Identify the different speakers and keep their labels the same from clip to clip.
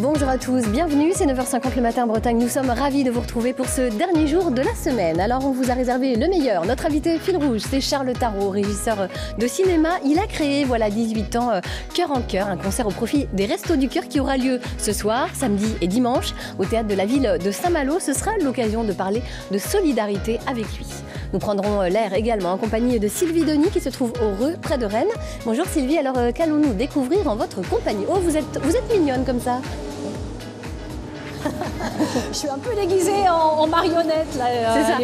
Speaker 1: Bonjour à tous, bienvenue, c'est 9h50 le matin en Bretagne. Nous sommes ravis de vous retrouver pour ce dernier jour de la semaine. Alors on vous a réservé le meilleur. Notre invité fil rouge, c'est Charles Tarot, régisseur de cinéma. Il a créé, voilà 18 ans, Cœur en Cœur, un concert au profit des Restos du Cœur qui aura lieu ce soir, samedi et dimanche au théâtre de la ville de Saint-Malo. Ce sera l'occasion de parler de solidarité avec lui. Nous prendrons l'air également en compagnie de Sylvie Denis qui se trouve au Reux, près de Rennes. Bonjour Sylvie, alors qu'allons-nous découvrir en votre compagnie? Oh, vous êtes mignonne comme ça.
Speaker 2: Je suis un peu déguisée en marionnette, là,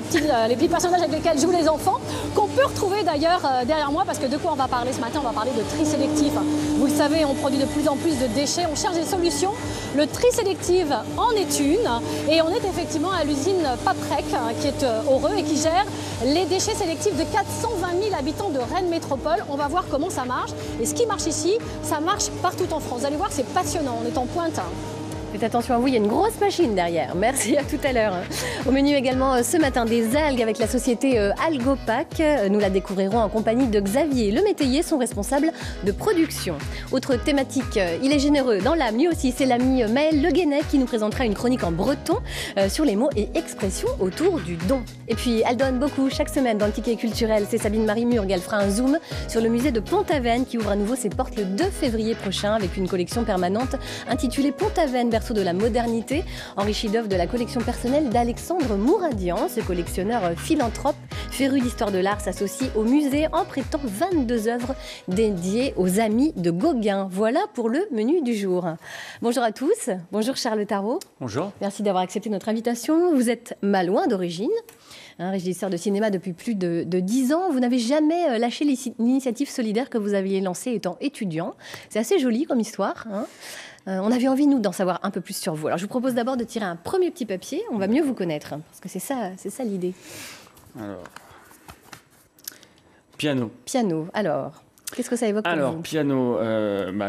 Speaker 2: les petits personnages avec lesquels jouent les enfants, qu'on peut retrouver d'ailleurs derrière moi, parce que de quoi on va parler ce matin? On va parler de tri sélectif. Vous le savez, on produit de plus en plus de déchets, on cherche des solutions. Le tri sélectif en est une, et on est effectivement à l'usine Paprec, qui est au Reux et qui gère les déchets sélectifs de 420 000 habitants de Rennes Métropole. On va voir comment ça marche, et ce qui marche ici, ça marche partout en France. Vous allez voir, c'est passionnant, on est en pointe.
Speaker 1: Faites attention à vous, il y a une grosse machine derrière. Merci, à tout à l'heure. Au menu également ce matin, des algues avec la société Algopac. Nous la découvrirons en compagnie de Xavier Le Métayer, son responsable de production. Autre thématique, il est généreux dans l'âme. Lui aussi, c'est l'ami Maël Le Guenec qui nous présentera une chronique en breton sur les mots et expressions autour du don. Et puis, elle donne beaucoup chaque semaine dans le ticket culturel. C'est Sabine Marie Murg. Elle fera un zoom sur le musée de Pont-Aven qui ouvre à nouveau ses portes le 2 février prochain avec une collection permanente intitulée Pont-Aven, berceau de la modernité, enrichi d'œuvres de la collection personnelle d'Alexandre Mouradian. Ce collectionneur philanthrope, féru d'histoire de l'art, s'associe au musée en prêtant 22 œuvres dédiées aux amis de Gauguin. Voilà pour le menu du jour. Bonjour à tous. Bonjour Charles Tarot.
Speaker 3: Bonjour.
Speaker 1: Merci d'avoir accepté notre invitation. Vous êtes malouin d'origine, régisseur de cinéma depuis plus de 10 ans. Vous n'avez jamais lâché l'initiative solidaire que vous aviez lancée étant étudiant. C'est assez joli comme histoire, hein. On avait envie, nous, d'en savoir un peu plus sur vous. Alors, je vous propose d'abord de tirer un premier petit papier. On va mieux vous connaître, parce que c'est ça l'idée.
Speaker 3: Alors, piano.
Speaker 1: Piano. Alors, qu'est-ce que ça évoque pour vous?
Speaker 3: Alors, piano,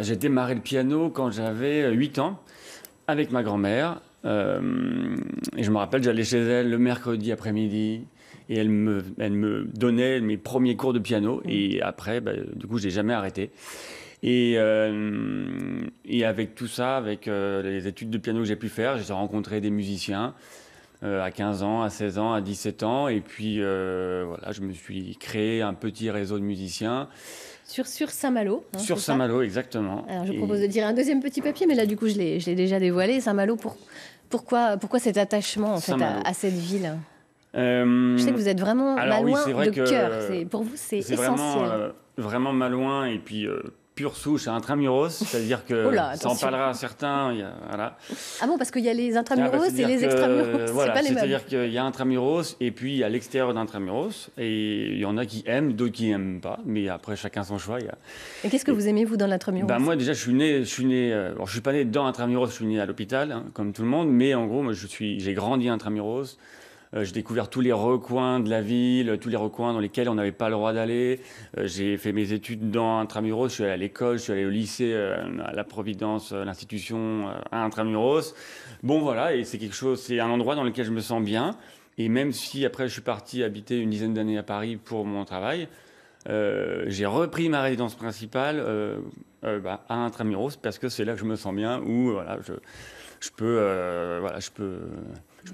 Speaker 3: j'ai démarré le piano quand j'avais 8 ans, avec ma grand-mère. Et je me rappelle, j'allais chez elle le mercredi après-midi, et elle me donnait mes premiers cours de piano. Et après, du coup, je n'ai jamais arrêté. Et avec tout ça, avec les études de piano que j'ai pu faire, j'ai rencontré des musiciens à 15 ans, à 16 ans, à 17 ans. Et puis, voilà, je me suis créé un petit réseau de musiciens.
Speaker 1: Sur Saint-Malo.
Speaker 3: Sur Saint-Malo, exactement.
Speaker 1: Alors, je vous propose de tirer un deuxième petit papier, mais là, du coup, je l'ai déjà dévoilé. Saint-Malo, pourquoi cet attachement en fait, à cette ville? Je sais que vous êtes vraiment malouin de cœur. Pour vous, c'est essentiel.
Speaker 3: Vraiment malouin, et puis... pure souche à Intramuros, c'est-à-dire que ça en parlera à certains. Voilà.
Speaker 1: Ah bon, parce qu'il y a les Intramuros et les Extramuros,
Speaker 3: voilà,
Speaker 1: c'est pas les mêmes.
Speaker 3: C'est-à-dire qu'il y a Intramuros et puis il y a l'extérieur d'Intramuros, et il y en a qui aiment, d'autres qui n'aiment pas, mais après chacun son choix.
Speaker 1: Et qu'est-ce que vous aimez, vous, dans l'Intramuros?
Speaker 3: Moi déjà, je suis pas né dans Intramuros, je suis né à l'hôpital, hein, comme tout le monde, mais en gros, moi, j'ai grandi à Intramuros. J'ai découvert tous les recoins de la ville, tous les recoins dans lesquels on n'avait pas le droit d'aller. J'ai fait mes études dans Intramuros, je suis allé à l'école, je suis allé au lycée à la Providence, l'institution à Intramuros. Bon voilà, et c'est un endroit dans lequel je me sens bien. Et même si après je suis parti habiter une dizaine d'années à Paris pour mon travail, j'ai repris ma résidence principale à Intramuros parce que c'est là que je me sens bien, où voilà, je peux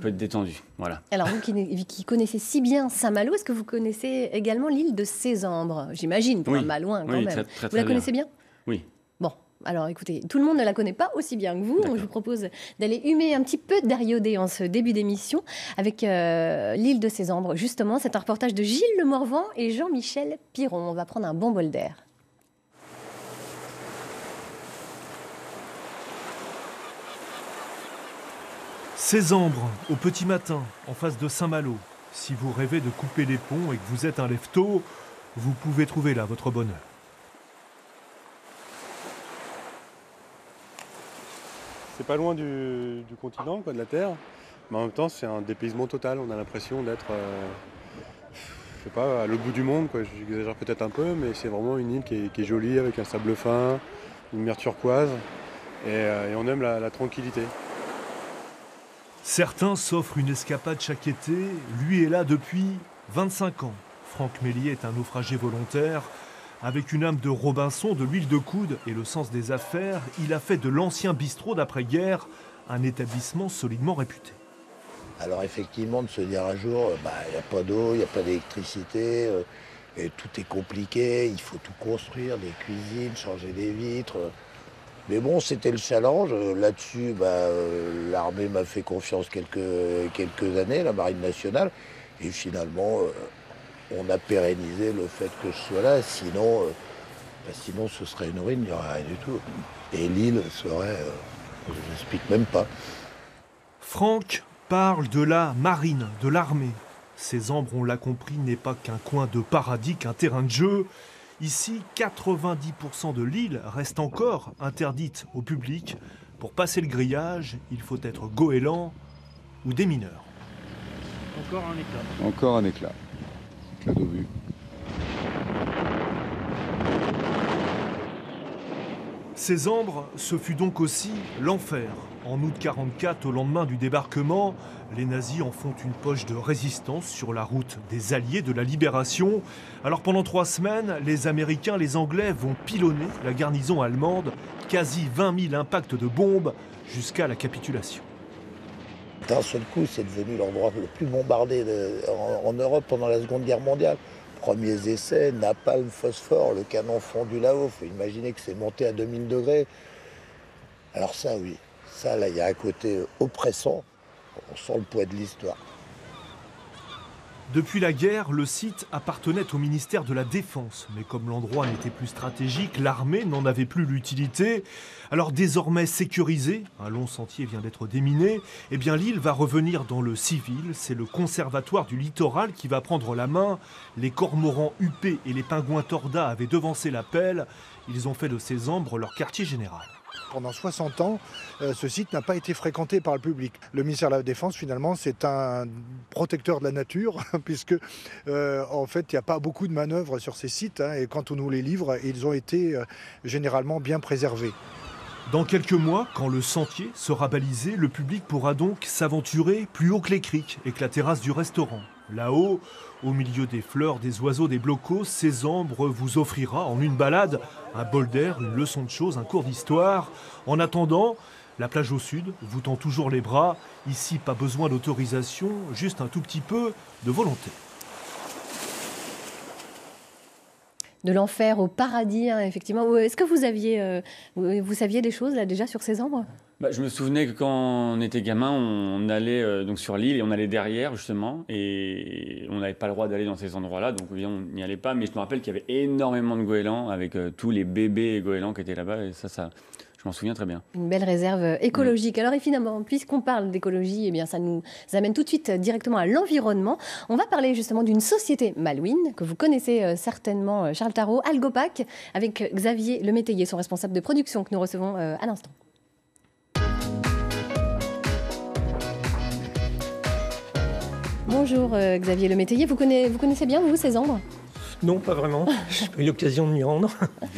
Speaker 3: être détendu. Voilà.
Speaker 1: Alors, vous qui connaissez si bien Saint-Malo, est-ce que vous connaissez également l'île de Sésambre? J'imagine, pour un malouin quand même.
Speaker 3: Très, très,
Speaker 1: vous la connaissez bien?
Speaker 3: Oui.
Speaker 1: Bon, alors écoutez, tout le monde ne la connaît pas aussi bien que vous. Donc, je vous propose d'aller humer un petit peu d'Ariodé en ce début d'émission avec l'île de Sésambre. Justement, c'est un reportage de Gilles Le Morvan et Jean-Michel Piron. On va prendre un bon bol d'air.
Speaker 4: Sésambre, au petit matin, en face de Saint-Malo. Si vous rêvez de couper les ponts et que vous êtes un lève-tôt, vous pouvez trouver là votre bonheur.
Speaker 5: C'est pas loin du continent, de la Terre, mais en même temps c'est un dépaysement total. On a l'impression d'être, je sais pas, à l'autre bout du monde, J'exagère peut-être un peu, mais c'est vraiment une île qui est jolie, avec un sable fin, une mer turquoise, et on aime la tranquillité.
Speaker 4: Certains s'offrent une escapade chaque été. Lui est là depuis 25 ans. Franck Mélier est un naufragé volontaire. Avec une âme de Robinson, de l'huile de coude et le sens des affaires, il a fait de l'ancien bistrot d'après-guerre un établissement solidement réputé.
Speaker 6: Alors effectivement, de se dire un jour, il n'y a pas d'eau, il n'y a pas d'électricité, et tout est compliqué, il faut tout construire, des cuisines, changer des vitres. Mais bon, c'était le challenge. Là-dessus, l'armée m'a fait confiance quelques années, la Marine nationale. Et finalement, on a pérennisé le fait que je sois là. Sinon, ce serait une ruine, il n'y aurait rien du tout. Et l'île serait, je n'explique même pas.
Speaker 4: Franck parle de la marine, de l'armée. Cézembre, on l'a compris, n'est pas qu'un coin de paradis, qu'un terrain de jeu. Ici, 90% de l'île reste encore interdite au public. Pour passer le grillage, il faut être goéland ou démineur.
Speaker 7: Encore un éclat.
Speaker 8: Encore un éclat. Éclat d'obus.
Speaker 4: Cézembre, ce fut donc aussi l'enfer. En août 1944, au lendemain du débarquement, les nazis en font une poche de résistance sur la route des Alliés de la Libération. Alors pendant 3 semaines, les Américains, les Anglais vont pilonner la garnison allemande, quasi 20 000 impacts de bombes jusqu'à la capitulation.
Speaker 6: D'un seul coup, c'est devenu l'endroit le plus bombardé en Europe pendant la Seconde Guerre mondiale. Premiers essais, napalm, phosphore, le canon fondu là-haut. Il faut imaginer que c'est monté à 2000 degrés. Alors ça, oui. Ça, là, il y a un côté oppressant. On sent le poids de l'histoire.
Speaker 4: Depuis la guerre, le site appartenait au ministère de la Défense. Mais comme l'endroit n'était plus stratégique, l'armée n'en avait plus l'utilité. Alors désormais sécurisé, un long sentier vient d'être déminé, eh bien l'île va revenir dans le civil. C'est le conservatoire du littoral qui va prendre la main. Les cormorans huppés et les pingouins tordas avaient devancé l'appel. Ils ont fait de Cézembre leur quartier général.
Speaker 9: Pendant 60 ans, ce site n'a pas été fréquenté par le public. Le ministère de la Défense, finalement, c'est un protecteur de la nature, puisque, en fait, il n'y a pas beaucoup de manœuvres sur ces sites. Et quand on nous les livre, ils ont été généralement bien préservés.
Speaker 4: Dans quelques mois, quand le sentier sera balisé, le public pourra donc s'aventurer plus haut que les criques et que la terrasse du restaurant. Là-haut, au milieu des fleurs, des oiseaux, des blocos, Cézembre vous offrira en une balade un bol d'air, une leçon de choses, un cours d'histoire. En attendant, la plage au sud vous tend toujours les bras. Ici, pas besoin d'autorisation, juste un tout petit peu de volonté.
Speaker 1: De l'enfer au paradis, effectivement. Est-ce que vous saviez des choses là déjà sur Cézembre ?
Speaker 3: Je me souvenais que quand on était gamin, on allait donc sur l'île et on allait derrière justement, et on n'avait pas le droit d'aller dans ces endroits-là, donc on n'y allait pas. Mais je me rappelle qu'il y avait énormément de goélands avec tous les bébés goélands qui étaient là-bas, et ça, je m'en souviens très bien.
Speaker 1: Une belle réserve écologique. Alors et finalement, puisqu'on parle d'écologie, eh bien ça nous amène tout de suite directement à l'environnement. On va parler justement d'une société malouine que vous connaissez certainement, Charles Tarot, Algopac, avec Xavier Lemétayer, son responsable de production que nous recevons à l'instant. Bonjour Xavier Lemétayer, vous connaissez bien vous Cézembre ?
Speaker 10: Non, pas vraiment. Je n'ai pas eu l'occasion de m'y rendre.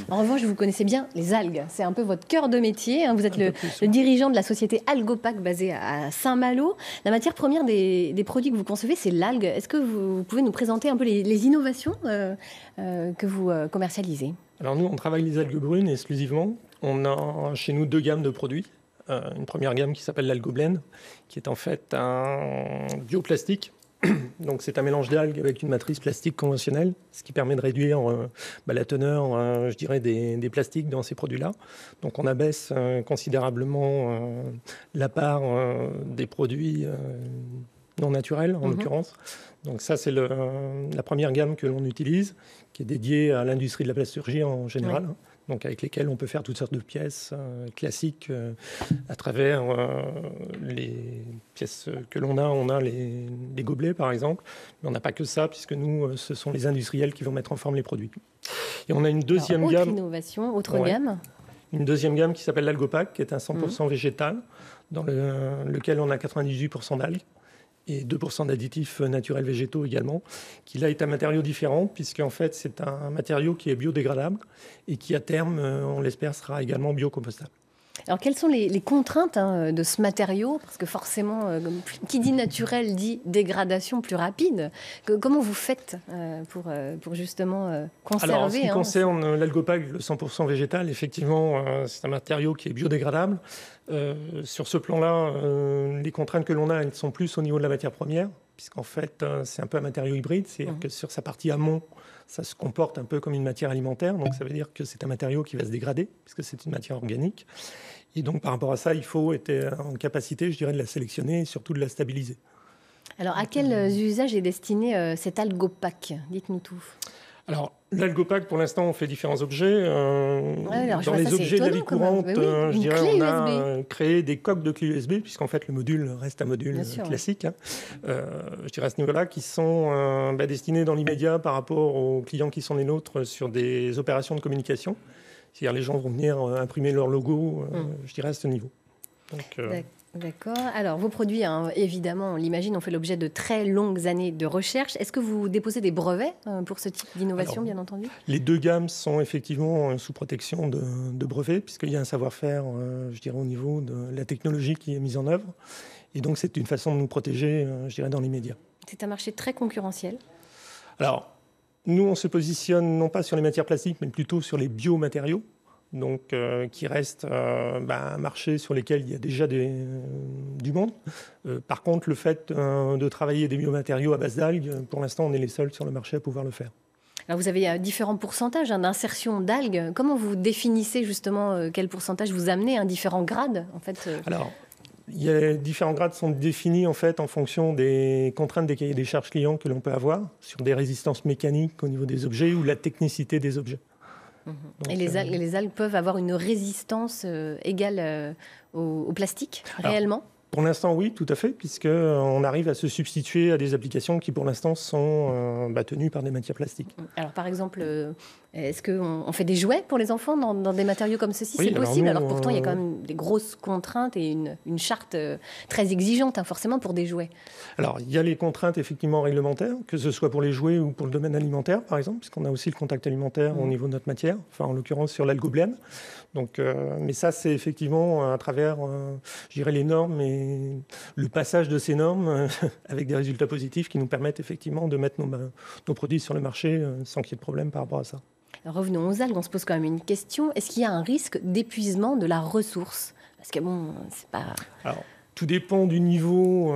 Speaker 1: En revanche, vous connaissez bien les algues. C'est un peu votre cœur de métier. Vous êtes le dirigeant de la société Algopac basée à Saint-Malo. La matière première des produits que vous concevez, c'est l'algue. Est-ce que vous pouvez nous présenter un peu les innovations que vous commercialisez ?
Speaker 10: Alors nous, on travaille les algues brunes exclusivement. On a chez nous 2 gammes de produits. Une première gamme qui s'appelle l'Algoblend, qui est en fait un bioplastique. Donc c'est un mélange d'algues avec une matrice plastique conventionnelle, ce qui permet de réduire la teneur, je dirais, des plastiques dans ces produits-là. Donc on abaisse considérablement la part des produits non naturels, en l'occurrence. Donc ça, c'est la première gamme que l'on utilise, qui est dédiée à l'industrie de la plasturgie en général. Oui. Donc avec lesquelles on peut faire toutes sortes de pièces classiques à travers les pièces que l'on a. On a les gobelets, par exemple, mais on n'a pas que ça, puisque nous, ce sont les industriels qui vont mettre en forme les produits. Et on a une deuxième gamme...
Speaker 1: Autre innovation, autre gamme.
Speaker 10: Une deuxième gamme qui s'appelle l'Algopac, qui est un 100% végétal, dans lequel on a 98% d'algues et 2% d'additifs naturels végétaux également, qui là est un matériau différent, puisqu'en fait c'est un matériau qui est biodégradable et qui à terme, on l'espère, sera également biocompostable.
Speaker 1: Alors, quelles sont les contraintes de ce matériau? Parce que forcément, qui dit naturel dit dégradation plus rapide. Comment vous faites pour justement conserver?
Speaker 10: Alors, en ce qui concerne l'Algopac, le 100% végétal, effectivement, c'est un matériau qui est biodégradable. Sur ce plan-là, les contraintes que l'on a, elles sont plus au niveau de la matière première, puisqu'en fait, c'est un peu un matériau hybride. C'est-à-dire que sur sa partie amont, ça se comporte un peu comme une matière alimentaire. Donc, ça veut dire que c'est un matériau qui va se dégrader, puisque c'est une matière organique. Et donc, par rapport à ça, il faut être en capacité, je dirais, de la sélectionner et surtout de la stabiliser.
Speaker 1: Alors, à quel usage est destiné cet Algopac? Dites-nous tout.
Speaker 10: Alors, l'Algopac, pour l'instant, on fait différents objets. Dans les objets de la vie courante, je dirais, on a créé des coques de clés USB, puisqu'en fait, le module reste un module classique, je dirais à ce niveau-là, qui sont destinés dans l'immédiat par rapport aux clients qui sont les nôtres sur des opérations de communication. C'est-à-dire les gens vont venir imprimer leur logo, je dirais, à ce niveau.
Speaker 1: D'accord. Alors, vos produits, évidemment, on l'imagine, ont fait l'objet de très longues années de recherche. Est-ce que vous déposez des brevets pour ce type d'innovation, bien entendu?
Speaker 10: Les deux gammes sont effectivement sous protection de brevets, puisqu'il y a un savoir-faire, je dirais, au niveau de la technologie qui est mise en œuvre. Et donc, c'est une façon de nous protéger, je dirais, dans les médias. C'est
Speaker 1: un marché très concurrentiel.
Speaker 10: Alors, nous, on se positionne non pas sur les matières plastiques, mais plutôt sur les biomatériaux, donc qui restent un marché sur lequel il y a déjà du monde. Par contre, le fait de travailler des biomatériaux à base d'algues, pour l'instant, on est les seuls sur le marché à pouvoir le faire.
Speaker 1: Alors vous avez différents pourcentages d'insertion d'algues. Comment vous définissez justement quel pourcentage vous amenez, différents grades en fait
Speaker 10: Alors, il y a différents grades sont définis en fait en fonction des contraintes des cahiers des charges clients que l'on peut avoir sur des résistances mécaniques au niveau des objets ou la technicité des objets.
Speaker 1: Donc, et les algues peuvent avoir une résistance égale au plastique, réellement?
Speaker 10: Pour l'instant, oui, tout à fait, puisqu'on arrive à se substituer à des applications qui, pour l'instant, sont tenues par des matières plastiques.
Speaker 1: Alors, par exemple, est-ce qu'on fait des jouets pour les enfants dans des matériaux comme ceci? Oui, c'est possible. Alors, pourtant, il y a quand même des grosses contraintes et une charte très exigeante, forcément, pour des jouets.
Speaker 10: Alors, il y a les contraintes, effectivement, réglementaires, que ce soit pour les jouets ou pour le domaine alimentaire, par exemple, puisqu'on a aussi le contact alimentaire au niveau de notre matière, enfin, en l'occurrence, sur l'algoblène. Donc, mais ça, c'est effectivement à travers, je dirais, les normes et le passage de ces normes avec des résultats positifs qui nous permettent effectivement de mettre nos produits sur le marché sans qu'il y ait de problème par rapport à ça.
Speaker 1: Alors revenons aux algues, on se pose quand même une question. Est-ce qu'il y a un risque d'épuisement de la ressource? Parce que bon, c'est pas...
Speaker 10: Alors, tout dépend du niveau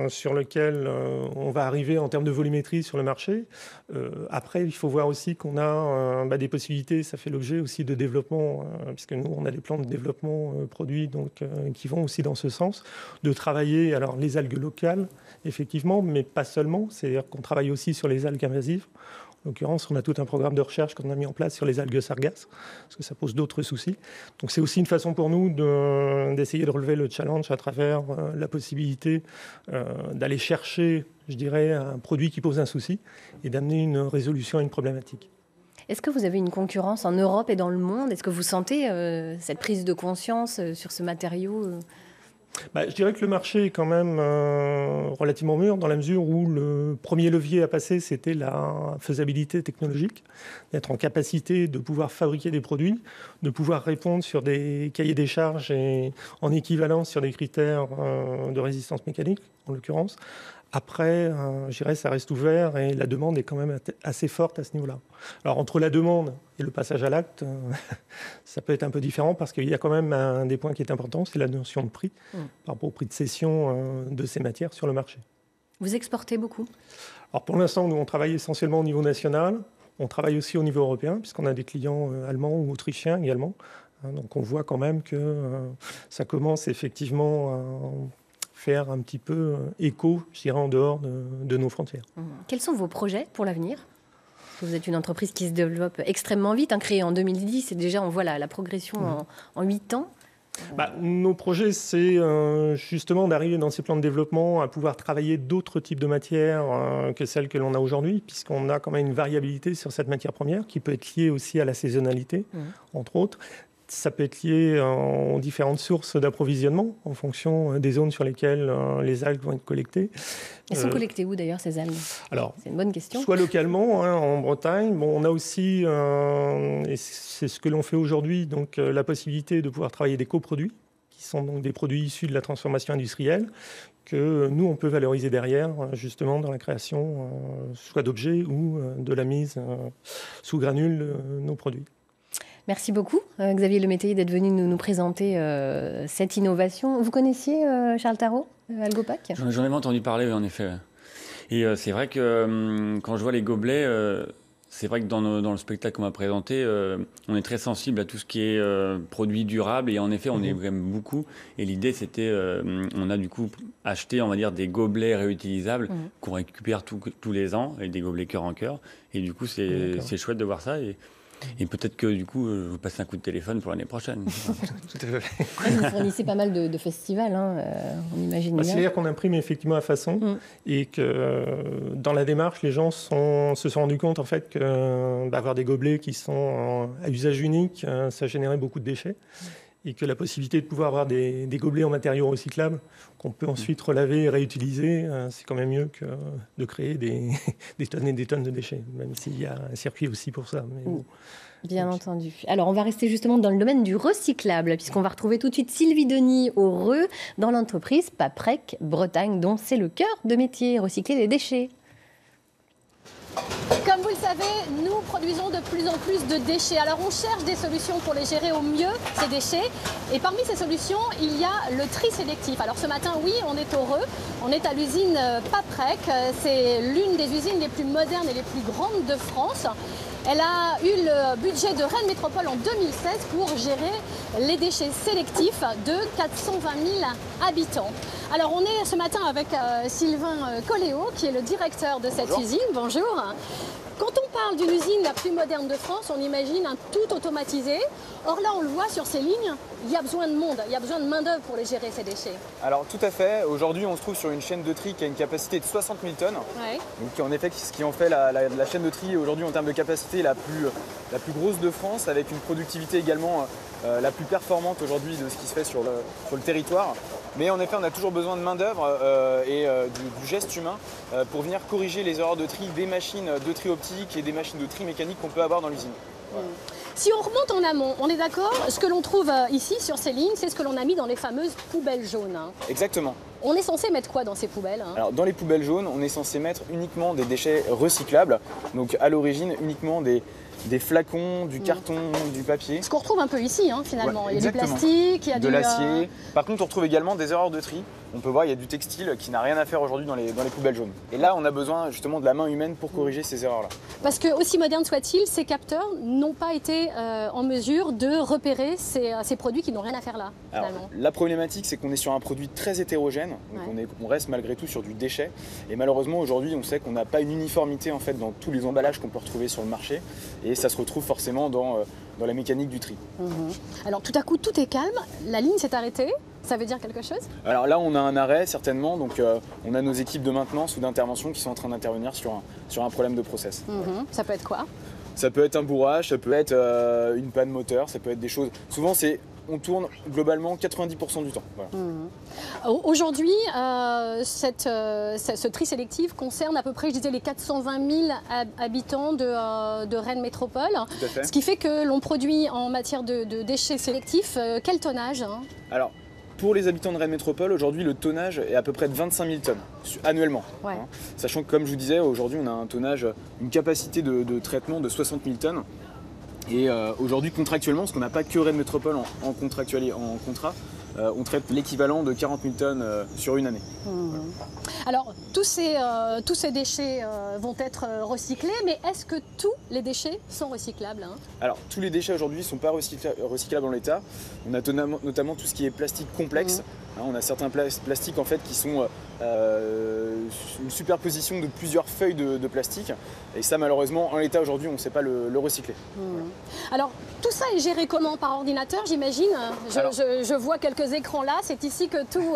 Speaker 10: sur lequel on va arriver en termes de volumétrie sur le marché. Après, il faut voir aussi qu'on a des possibilités, ça fait l'objet aussi de développement, puisque nous, on a des plans de développement produits donc, qui vont aussi dans ce sens, de travailler alors, les algues locales, effectivement, mais pas seulement. C'est-à-dire qu'on travaille aussi sur les algues invasives. En l'occurrence, on a tout un programme de recherche qu'on a mis en place sur les algues sargasses, parce que ça pose d'autres soucis. Donc c'est aussi une façon pour nous d'essayer de relever le challenge à travers la possibilité d'aller chercher, je dirais, un produit qui pose un souci et d'amener une résolution à une problématique.
Speaker 1: Est-ce que vous avez une concurrence en Europe et dans le monde? Est-ce que vous sentez cette prise de conscience sur ce matériau
Speaker 10: je dirais que le marché est quand même relativement mûr dans la mesure où le premier levier à passer, c'était la faisabilité technologique, d'être en capacité de pouvoir fabriquer des produits, de pouvoir répondre sur des cahiers des charges et en équivalence sur des critères de résistance mécanique, en l'occurrence. Après, je dirais ça reste ouvert et la demande est quand même assez forte à ce niveau-là. Alors, entre la demande et le passage à l'acte, ça peut être un peu différent parce qu'il y a quand même un des points qui est important, c'est la notion de prix par rapport au prix de cession de ces matières sur le marché.
Speaker 1: Vous exportez beaucoup?
Speaker 10: Alors, pour l'instant, nous, on travaille essentiellement au niveau national. On travaille aussi au niveau européen puisqu'on a des clients allemands ou autrichiens également. Donc, on voit quand même que ça commence effectivement à faire un petit peu écho, je dirais, en dehors de nos frontières.
Speaker 1: Quels sont vos projets pour l'avenir? Vous êtes une entreprise qui se développe extrêmement vite, créée en 2010, et déjà on voit la progression en 8 ans.
Speaker 10: Nos projets, c'est justement d'arriver dans ces plans de développement à pouvoir travailler d'autres types de matières que celles que l'on a aujourd'hui, puisqu'on a quand même une variabilité sur cette matière première qui peut être liée aussi à la saisonnalité, entre autres, et ça peut être lié aux différentes sources d'approvisionnement en fonction des zones sur lesquelles les algues vont être collectées.
Speaker 1: Elles sont collectées où d'ailleurs ces algues?
Speaker 10: Alors,
Speaker 1: c'est une bonne question.
Speaker 10: Soit localement, en Bretagne. Bon, on a aussi, et c'est ce que l'on fait aujourd'hui, donc la possibilité de pouvoir travailler des coproduits, qui sont donc des produits issus de la transformation industrielle, que nous, on peut valoriser derrière, justement, dans la création soit d'objets ou de la mise sous granules de nos produits.
Speaker 1: Merci beaucoup, Xavier Lemétayer, d'être venu nous présenter cette innovation. Vous connaissiez Charles Tarot, Algopac?
Speaker 3: J'en avais entendu parler, en effet. Et c'est vrai que quand je vois les gobelets, c'est vrai que dans le spectacle qu'on m'a présenté, on est très sensible à tout ce qui est produits durables. Et en effet, on aime beaucoup. Et l'idée, c'était, on a du coup acheté, on va dire, des gobelets réutilisables qu'on récupère tous les ans, et des gobelets cœur en cœur. Et du coup, c'est chouette de voir ça. Et peut-être que du coup, vous passez un coup de téléphone pour l'année prochaine.
Speaker 10: Tout à fait.
Speaker 1: Vous fournissez pas mal de festivals, on imagine bien.
Speaker 10: C'est-à-dire qu'on imprime effectivement à façon et que dans la démarche, les gens se sont rendus compte en fait que avoir des gobelets qui sont à usage unique, ça générait beaucoup de déchets. Et que la possibilité de pouvoir avoir des gobelets en matériaux recyclables qu'on peut ensuite relaver et réutiliser, c'est quand même mieux que de créer des tonnes et des tonnes de déchets, même s'il y a un circuit aussi pour ça. Mais bon.
Speaker 1: Bien entendu. Alors, on va rester justement dans le domaine du recyclable, puisqu'on va retrouver tout de suite Sylvie Denis au Reux, dans l'entreprise Paprec Bretagne, dont c'est le cœur de métier, recycler les déchets.
Speaker 2: Comme vous le savez, nous produisons de plus en plus de déchets. Alors on cherche des solutions pour les gérer au mieux, ces déchets. Et parmi ces solutions, il y a le tri sélectif. Alors ce matin, oui, on est au Reux. On est à l'usine Paprec. C'est l'une des usines les plus modernes et les plus grandes de France. Elle a eu le budget de Rennes Métropole en 2016 pour gérer les déchets sélectifs de 420 000 habitants. Alors on est ce matin avec Sylvain Colléo, qui est le directeur de cette usine. Bonjour. Quand on parle d'une usine la plus moderne de France, on imagine un tout automatisé. Or là, on le voit sur ces lignes, il y a besoin de monde, il y a besoin de main-d'œuvre pour les gérer, ces déchets.
Speaker 11: Alors tout à fait. Aujourd'hui, on se trouve sur une chaîne de tri qui a une capacité de 60 000 tonnes.
Speaker 2: Ouais.
Speaker 11: Donc en effet, ce qui en fait la chaîne de tri aujourd'hui en termes de capacité la plus grosse de France, avec une productivité également la plus performante aujourd'hui de ce qui se fait sur le territoire. Mais en effet, on a toujours besoin de main-d'œuvre et du geste humain pour venir corriger les erreurs de tri des machines de tri optique et des machines de tri mécanique qu'on peut avoir dans l'usine. Voilà.
Speaker 2: Si on remonte en amont, on est d'accord, ce que l'on trouve ici sur ces lignes, c'est ce que l'on a mis dans les fameuses poubelles jaunes.
Speaker 11: Exactement.
Speaker 2: On est censé mettre quoi dans ces poubelles?
Speaker 11: Alors dans les poubelles jaunes, on est censé mettre uniquement des déchets recyclables. Donc à l'origine, uniquement des flacons, du carton, du papier.
Speaker 2: Ce qu'on retrouve un peu ici, finalement.
Speaker 11: Ouais,
Speaker 2: il y a du plastique, il y a
Speaker 11: de l'acier. Par contre, on retrouve également des erreurs de tri. On peut voir, il y a du textile qui n'a rien à faire aujourd'hui dans les poubelles jaunes. Et là, on a besoin justement de la main humaine pour corriger ces erreurs-là.
Speaker 2: Parce que, aussi moderne soit-il, ces capteurs n'ont pas été en mesure de repérer ces produits qui n'ont rien à faire là, finalement.
Speaker 11: Alors, la problématique, c'est qu'on est sur un produit très hétérogène. Donc on reste malgré tout sur du déchet. Et malheureusement, aujourd'hui, on sait qu'on n'a pas une uniformité en fait, dans tous les emballages qu'on peut retrouver sur le marché. Et ça se retrouve forcément dans la mécanique du tri.
Speaker 2: Alors tout à coup, tout est calme. La ligne s'est arrêtée. Ça veut dire quelque chose?
Speaker 11: Alors là, on a un arrêt certainement, donc on a nos équipes de maintenance ou d'intervention qui sont en train d'intervenir sur un problème de process.
Speaker 2: Ça peut être quoi?
Speaker 11: Ça peut être un bourrage, ça peut être une panne moteur, ça peut être des choses... Souvent, on tourne globalement 90% du temps. Voilà.
Speaker 2: Aujourd'hui, ce tri sélectif concerne à peu près, je disais, les 420 000 habitants de Rennes Métropole.
Speaker 11: Tout à fait.
Speaker 2: Ce qui fait que l'on produit en matière de déchets sélectifs, quel tonnage?
Speaker 11: Alors, pour les habitants de Rennes Métropole, aujourd'hui, le tonnage est à peu près de 25 000 tonnes annuellement.
Speaker 2: Ouais.
Speaker 11: Sachant que, comme je vous disais, aujourd'hui, on a un tonnage, une capacité de traitement de 60 000 tonnes. Et aujourd'hui, contractuellement, parce qu'on n'a pas que Rennes Métropole en contrat, on traite l'équivalent de 40 000 tonnes sur une année.
Speaker 2: Alors, tous ces déchets vont être recyclés, mais est-ce que tous les déchets sont recyclables?
Speaker 11: Alors, tous les déchets aujourd'hui ne sont pas recyclables en l'état. On a notamment tout ce qui est plastique complexe. On a certains plastiques en fait, qui sont une superposition de plusieurs feuilles de plastique. Et ça, malheureusement, en l'état aujourd'hui, on ne sait pas le recycler.
Speaker 2: Alors, tout ça est géré comment? Par ordinateur, j'imagine? Je vois quelques écrans là. C'est ici que tout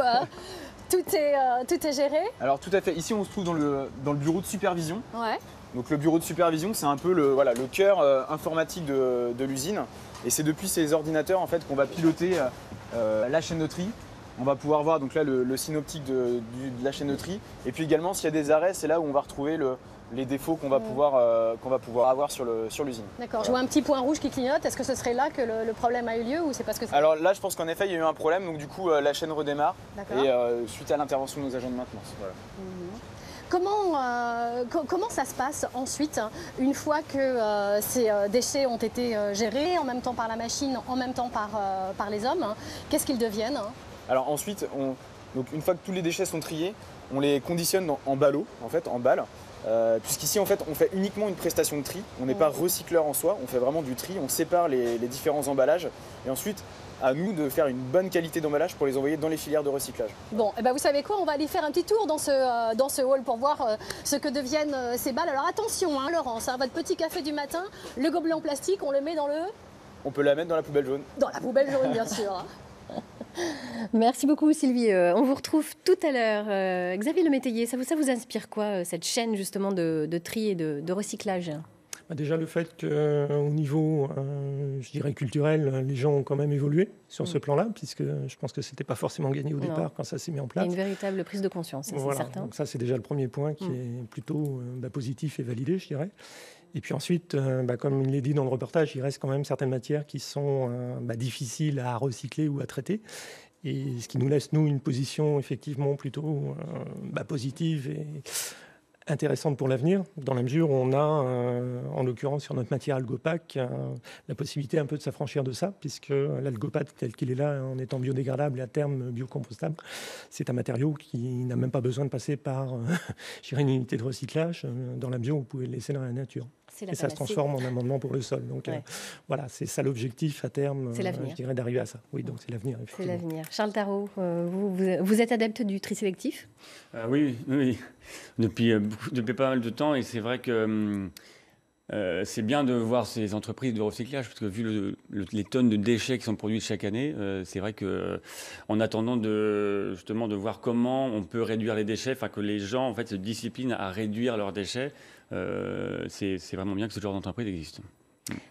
Speaker 2: est géré?
Speaker 11: Alors, tout à fait. Ici, on se trouve dans le bureau de supervision.
Speaker 2: Ouais.
Speaker 11: Donc le bureau de supervision, c'est un peu le cœur informatique de l'usine. Et c'est depuis ces ordinateurs en fait, qu'on va piloter la chaîne de tri. On va pouvoir voir donc là, le synoptique de la chaîne de tri. Et puis également, s'il y a des arrêts, c'est là où on va retrouver les défauts qu'on va pouvoir avoir sur l'usine.
Speaker 2: D'accord, je vois un petit point rouge qui clignote. Est-ce que ce serait là que le problème a eu lieu ou c'est parce que ça...
Speaker 11: Alors là, je pense qu'en effet, il y a eu un problème. Donc du coup, la chaîne redémarre. Et suite à l'intervention de nos agents de maintenance. Voilà.
Speaker 2: Comment ça se passe ensuite, une fois que ces déchets ont été gérés, en même temps par la machine, en même temps par les hommes? Qu'est-ce qu'ils deviennent?
Speaker 11: Alors ensuite, donc une fois que tous les déchets sont triés, on les conditionne en ballots, en balles. Puisqu'ici, en fait, on fait uniquement une prestation de tri. On n'est pas recycleur en soi, on fait vraiment du tri. On sépare les différents emballages. Et ensuite, à nous de faire une bonne qualité d'emballage pour les envoyer dans les filières de recyclage.
Speaker 2: Bon, et ben vous savez quoi, on va aller faire un petit tour dans ce hall pour voir ce que deviennent ces balles. Alors attention, hein, Laurence, votre petit café du matin, le gobelet en plastique, on le met dans le...
Speaker 11: On peut la mettre dans la poubelle jaune.
Speaker 2: Dans la poubelle jaune, bien sûr.
Speaker 1: Merci beaucoup Sylvie. On vous retrouve tout à l'heure. Xavier Le Métayer, ça vous inspire quoi, cette chaîne justement de tri et de recyclage?
Speaker 10: Déjà le fait qu'au niveau, je dirais culturel, les gens ont quand même évolué sur ce plan-là, puisque je pense que c'était pas forcément gagné au départ quand ça s'est mis en place.
Speaker 1: Il y a une véritable prise de conscience,
Speaker 10: voilà,
Speaker 1: c'est certain.
Speaker 10: Donc ça c'est déjà le premier point qui est plutôt positif et validé, je dirais. Et puis ensuite, comme il l'est dit dans le reportage, il reste quand même certaines matières qui sont difficiles à recycler ou à traiter. Et ce qui nous laisse, nous, une position effectivement plutôt positive et intéressante pour l'avenir, dans la mesure où on a, en l'occurrence sur notre matière Algopac, la possibilité un peu de s'affranchir de ça, puisque l'Algopac tel qu'il est là, en étant biodégradable et à terme biocompostable, c'est un matériau qui n'a même pas besoin de passer par une unité de recyclage, dans la mesure où vous pouvez le laisser dans la nature. Et ça se transforme en amendement pour le sol. Donc voilà, c'est ça l'objectif à terme, je dirais, d'arriver à ça. Oui, donc c'est l'avenir.
Speaker 1: C'est l'avenir. Charles Tarot, vous êtes adepte du tri sélectif?
Speaker 3: Oui. Depuis pas mal de temps. Et c'est vrai que c'est bien de voir ces entreprises de recyclage, parce que vu les tonnes de déchets qui sont produites chaque année, c'est vrai qu'en attendant justement de voir comment on peut réduire les déchets, que les gens en fait se disciplinent à réduire leurs déchets, c'est vraiment bien que ce genre d'entreprise existe.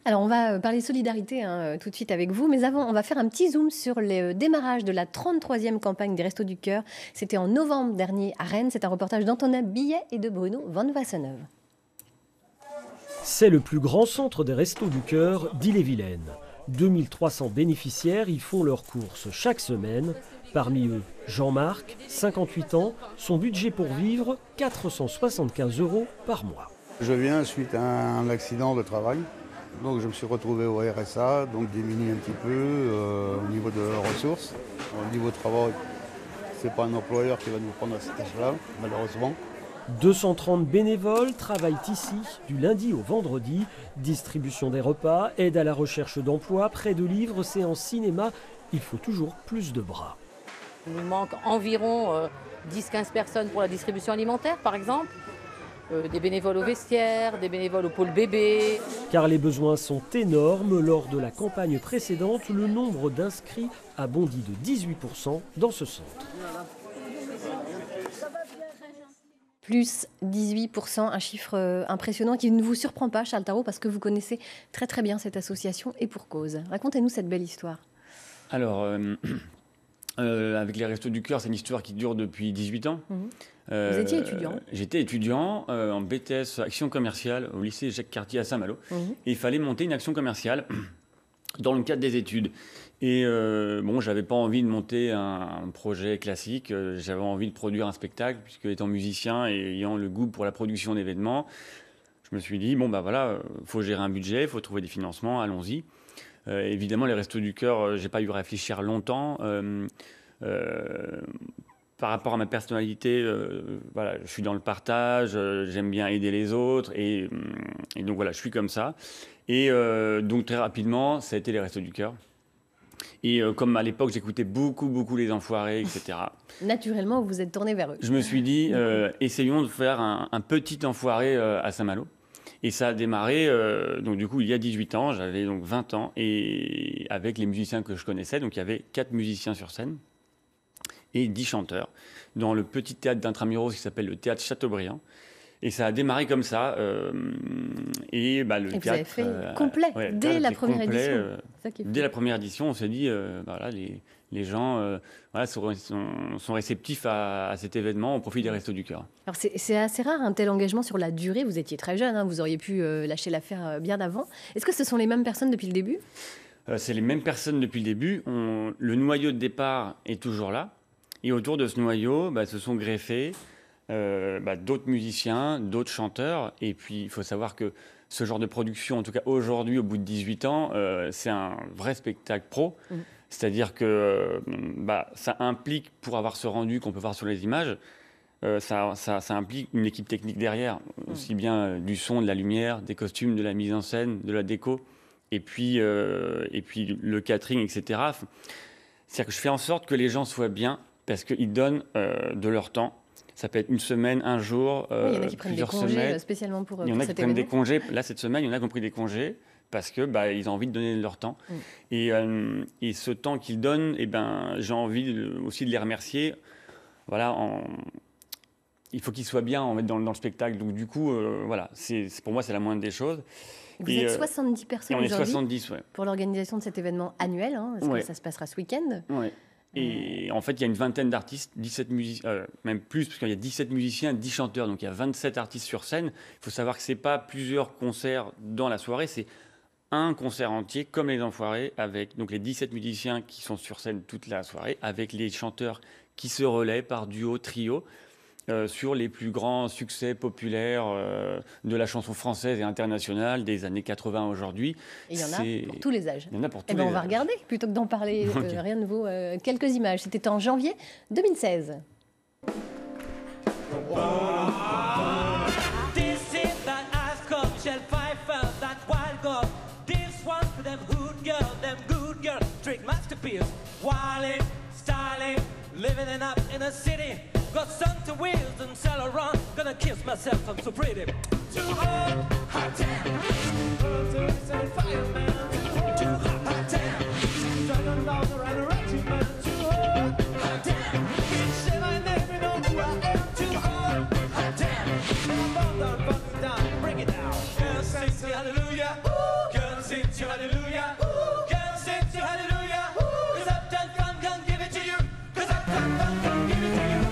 Speaker 1: Alors, on va parler solidarité tout de suite avec vous. Mais avant, on va faire un petit zoom sur le démarrage de la 33e campagne des Restos du Cœur. C'était en novembre dernier à Rennes. C'est un reportage d'Antonin Billet et de Bruno Van Wasseneuve.
Speaker 12: C'est le plus grand centre des Restos du Cœur d'Ille-et-Vilaine. 2300 bénéficiaires y font leurs courses chaque semaine. Parmi eux, Jean-Marc, 58 ans, son budget pour vivre, 475 € par mois.
Speaker 8: Je viens suite à un accident de travail. Donc je me suis retrouvé au RSA, donc diminué un petit peu au niveau de ressources. Au niveau de travail, c'est pas un employeur qui va nous prendre à cet âge-là, malheureusement.
Speaker 12: 230 bénévoles travaillent ici du lundi au vendredi. Distribution des repas, aide à la recherche d'emploi, prêt de livres, séances cinéma. Il faut toujours plus de bras.
Speaker 13: Il nous manque environ 10-15 personnes pour la distribution alimentaire, par exemple. Des bénévoles au vestiaire, des bénévoles au pôle bébé.
Speaker 12: Car les besoins sont énormes. Lors de la campagne précédente, le nombre d'inscrits a bondi de 18% dans ce centre.
Speaker 1: Plus 18%, un chiffre impressionnant qui ne vous surprend pas, Charles Tarot, parce que vous connaissez très très bien cette association et pour cause. Racontez-nous cette belle histoire.
Speaker 3: Alors, avec les Restos du Cœur, c'est une histoire qui dure depuis 18 ans.
Speaker 1: Vous étiez étudiant?
Speaker 3: J'étais étudiant en BTS Action Commerciale au lycée Jacques Cartier à Saint-Malo. Et il fallait monter une action commerciale dans le cadre des études. Et j'avais pas envie de monter un projet classique. J'avais envie de produire un spectacle, puisque étant musicien et ayant le goût pour la production d'événements, je me suis dit, faut gérer un budget, il faut trouver des financements, allons-y. Évidemment, les Restos du Cœur, j'ai pas eu à réfléchir longtemps. Par rapport à ma personnalité, je suis dans le partage, j'aime bien aider les autres, et donc voilà, je suis comme ça. Et donc très rapidement, ça a été les Restos du Cœur. Et comme à l'époque, j'écoutais beaucoup les Enfoirés, etc.
Speaker 1: Naturellement, vous vous êtes tourné vers eux.
Speaker 3: Je me suis dit, essayons de faire un petit Enfoiré à Saint-Malo. Et ça a démarré, donc du coup, il y a 18 ans, j'avais donc 20 ans, et avec les musiciens que je connaissais, donc il y avait 4 musiciens sur scène et 10 chanteurs, dans le petit théâtre d'Intramuros qui s'appelle le théâtre Chateaubriand. Et ça a démarré comme ça. Et le
Speaker 1: et
Speaker 3: théâtre,
Speaker 1: vous avez fait complet, dès la première édition.
Speaker 3: Dès la première édition, on s'est dit, les gens sont réceptifs à cet événement au profit des Restos du Cœur.
Speaker 1: Alors c'est assez rare un tel engagement sur la durée. Vous étiez très jeune, vous auriez pu lâcher l'affaire bien avant. Est-ce que ce sont les mêmes personnes depuis le début ?
Speaker 3: C'est les mêmes personnes depuis le début. Le noyau de départ est toujours là. Et autour de ce noyau, se sont greffés d'autres musiciens, d'autres chanteurs. Et puis, il faut savoir que ce genre de production, en tout cas aujourd'hui, au bout de 18 ans, c'est un vrai spectacle pro. C'est-à-dire que ça implique, pour avoir ce rendu qu'on peut voir sur les images, ça implique une équipe technique derrière, aussi bien du son, de la lumière, des costumes, de la mise en scène, de la déco, et puis le catering, etc. C'est-à-dire que je fais en sorte que les gens soient bien, parce qu'ils donnent de leur temps. Ça peut être une semaine, un jour,
Speaker 1: il y en a qui prennent des congés
Speaker 3: semaines.
Speaker 1: Spécialement pour
Speaker 3: Il y en a qui prennent des
Speaker 1: événement.
Speaker 3: congés. Là, cette semaine, il y en a qui ont pris des congés parce que ils ont envie de donner de leur temps. Et ce temps qu'ils donnent, j'ai envie aussi de les remercier. Voilà, il faut qu'ils soient bien dans le spectacle. Donc du coup, pour moi, c'est la moindre des choses.
Speaker 1: Vous êtes 70 personnes
Speaker 3: on est
Speaker 1: aujourd'hui
Speaker 3: 70,
Speaker 1: pour l'organisation de cet événement annuel, parce que ça se passera ce week-end.
Speaker 3: Ouais. Et en fait, il y a une vingtaine d'artistes, 17 musiciens, même plus, parce qu'il y a 17 musiciens, 10 chanteurs, donc il y a 27 artistes sur scène. Il faut savoir que ce n'est pas plusieurs concerts dans la soirée, c'est un concert entier, comme les Enfoirés, avec donc les 17 musiciens qui sont sur scène toute la soirée, avec les chanteurs qui se relaient par duo, trio, sur les plus grands succès populaires de la chanson française et internationale des années 80 aujourd'hui.
Speaker 1: Et il y en a pour tous les âges.
Speaker 3: Il y en a pour tous les
Speaker 1: on
Speaker 3: âges.
Speaker 1: va regarder, plutôt que d'en parler, rien de nouveau, quelques images. C'était en janvier 2016.
Speaker 14: Got sun to wheels and sail around. Gonna kiss myself, I'm so pretty. Too hot, hot damn. Fireman. Too hot, hot damn. Dragon down around a wretched man. Too hot, hot damn. Can't say my name, you know who I am. Too hot, hot damn. Bump down, bring it down. Girls sing to hallelujah. Girls sing to hallelujah. Girls sing to hallelujah. 'Cause Uptown Fun can't give it to you. 'Cause Uptown Fun can't give it to you.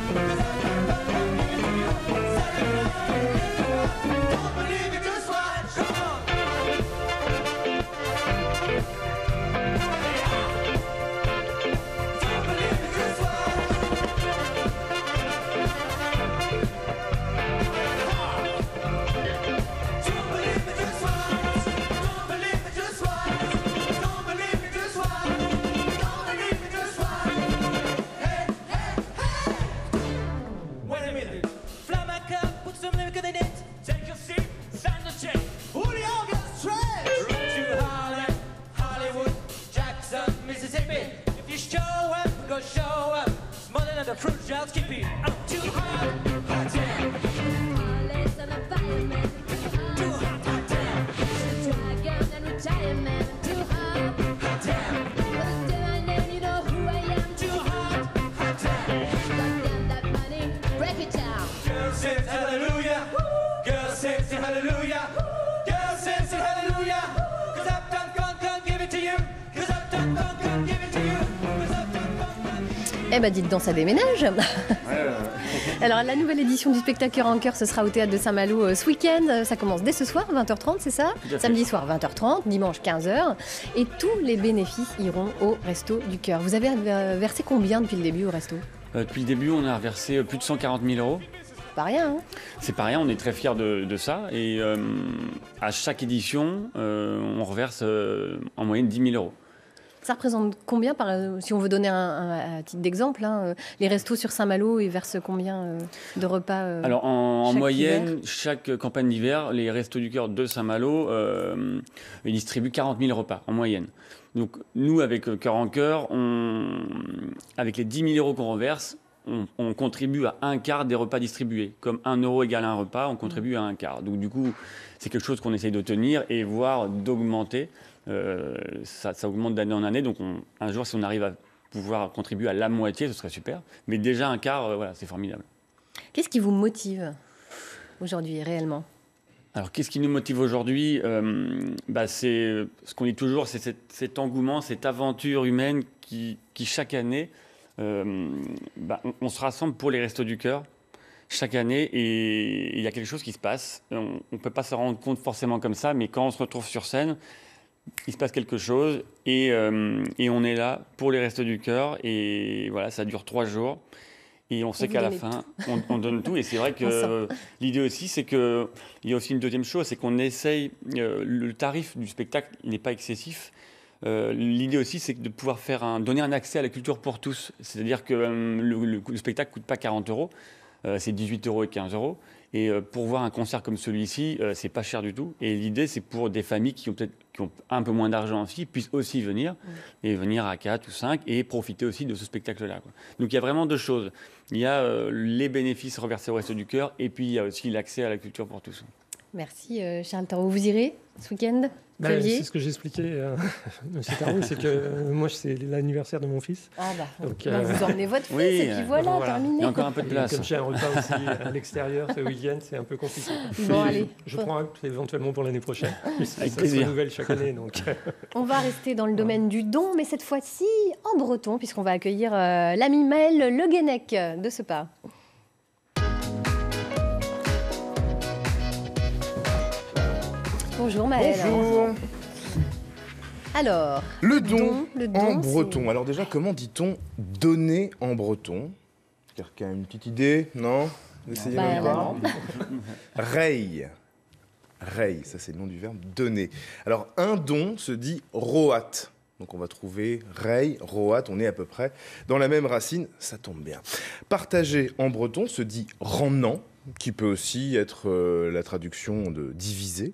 Speaker 1: Eh ben dites donc, ça déménage. Alors la nouvelle édition du spectacle Cœur en Cœur, ce sera au Théâtre de Saint-Malo ce week-end. Ça commence dès ce soir, 20h30, c'est ça? Samedi soir, 20h30, dimanche, 15h. Et tous les bénéfices iront au Resto du Cœur. Vous avez versé combien depuis le début au Resto?
Speaker 3: Depuis le début, on a reversé plus de 140 000 euros.
Speaker 1: C'est pas rien, hein?
Speaker 3: C'est pas rien, on est très fiers de ça. Et à chaque édition, on reverse en moyenne 10 000 euros.
Speaker 1: Ça représente combien, si on veut donner un titre d'exemple, les restos sur Saint-Malo, ils versent combien de repas
Speaker 3: Alors en moyenne,
Speaker 1: hiver
Speaker 3: chaque campagne d'hiver, les Restos du Cœur de Saint-Malo ils distribuent 40 000 repas en moyenne. Donc nous, avec Cœur en Cœur, avec les 10 000 euros qu'on reverse, on contribue à un quart des repas distribués. Comme 1 euro égale un repas, on contribue à un quart. Donc du coup, c'est quelque chose qu'on essaye de tenir et voire d'augmenter. Ça augmente d'année en année, donc un jour, si on arrive à pouvoir contribuer à la moitié, ce serait super. Mais déjà un quart, voilà, c'est formidable.
Speaker 1: Qu'est-ce qui vous motive? aujourd'hui, réellement?
Speaker 3: Alors, qu'est-ce qui nous motive aujourd'hui? C'est ce qu'on dit toujours, c'est cet engouement, cette aventure humaine qui chaque année, on se rassemble pour les Restos du Cœur chaque année et il y a quelque chose qui se passe. On ne peut pas se rendre compte forcément comme ça, mais quand on se retrouve sur scène, il se passe quelque chose et on est là pour les Restos du Cœur et voilà, ça dure 3 jours. Et on sait qu'à la fin, on donne tout. Et c'est vrai que l'idée aussi, c'est qu'il y a aussi une deuxième chose, c'est qu'on essaye, le tarif du spectacle n'est pas excessif. L'idée aussi, c'est de pouvoir donner un accès à la culture pour tous. C'est-à-dire que le spectacle ne coûte pas 40 €, c'est 18 € et 15 €. Et pour voir un concert comme celui-ci, c'est pas cher du tout. Et l'idée, c'est pour des familles qui ont un peu moins d'argent aussi, puissent aussi venir, et venir à 4 ou 5, et profiter aussi de ce spectacle-là, quoi. Donc il y a vraiment 2 choses. Il y a les bénéfices reversés au Restos du Cœur, et puis il y a aussi l'accès à la culture pour tous.
Speaker 1: Merci Charles Tarot. Vous irez ce week-end, Xavier?
Speaker 10: C'est ce que j'expliquais à M. Tarot, c'est que moi, c'est l'anniversaire de mon fils.
Speaker 1: Ah bah,
Speaker 10: donc,
Speaker 1: vous emmenez votre fils et puis voilà, terminé.
Speaker 3: Il y a encore un peu de place.
Speaker 10: Comme j'ai un repas aussi à l'extérieur ce week-end, c'est un peu compliqué.
Speaker 1: Bon, allez.
Speaker 10: Je prends éventuellement pour l'année prochaine.
Speaker 3: Avec
Speaker 10: ça
Speaker 3: plaisir.
Speaker 10: se renouvelle chaque année. Donc.
Speaker 1: On va rester dans le domaine du don, mais cette fois-ci en breton, puisqu'on va accueillir l'ami Maël Le Guenec de ce pas. Bonjour Maël.
Speaker 15: Bonjour.
Speaker 1: Alors,
Speaker 15: le don en
Speaker 1: c'est-
Speaker 15: breton. Alors déjà, comment dit-on donner en breton? Quelqu'un a une petite idée? Non? Vous essayez même pas? Rei. Rei, ça c'est le nom du verbe donner. Alors un don se dit roat. Donc on va trouver rei, roat, on est à peu près dans la même racine, ça tombe bien. Partager en breton se dit rennant, qui peut aussi être la traduction de diviser.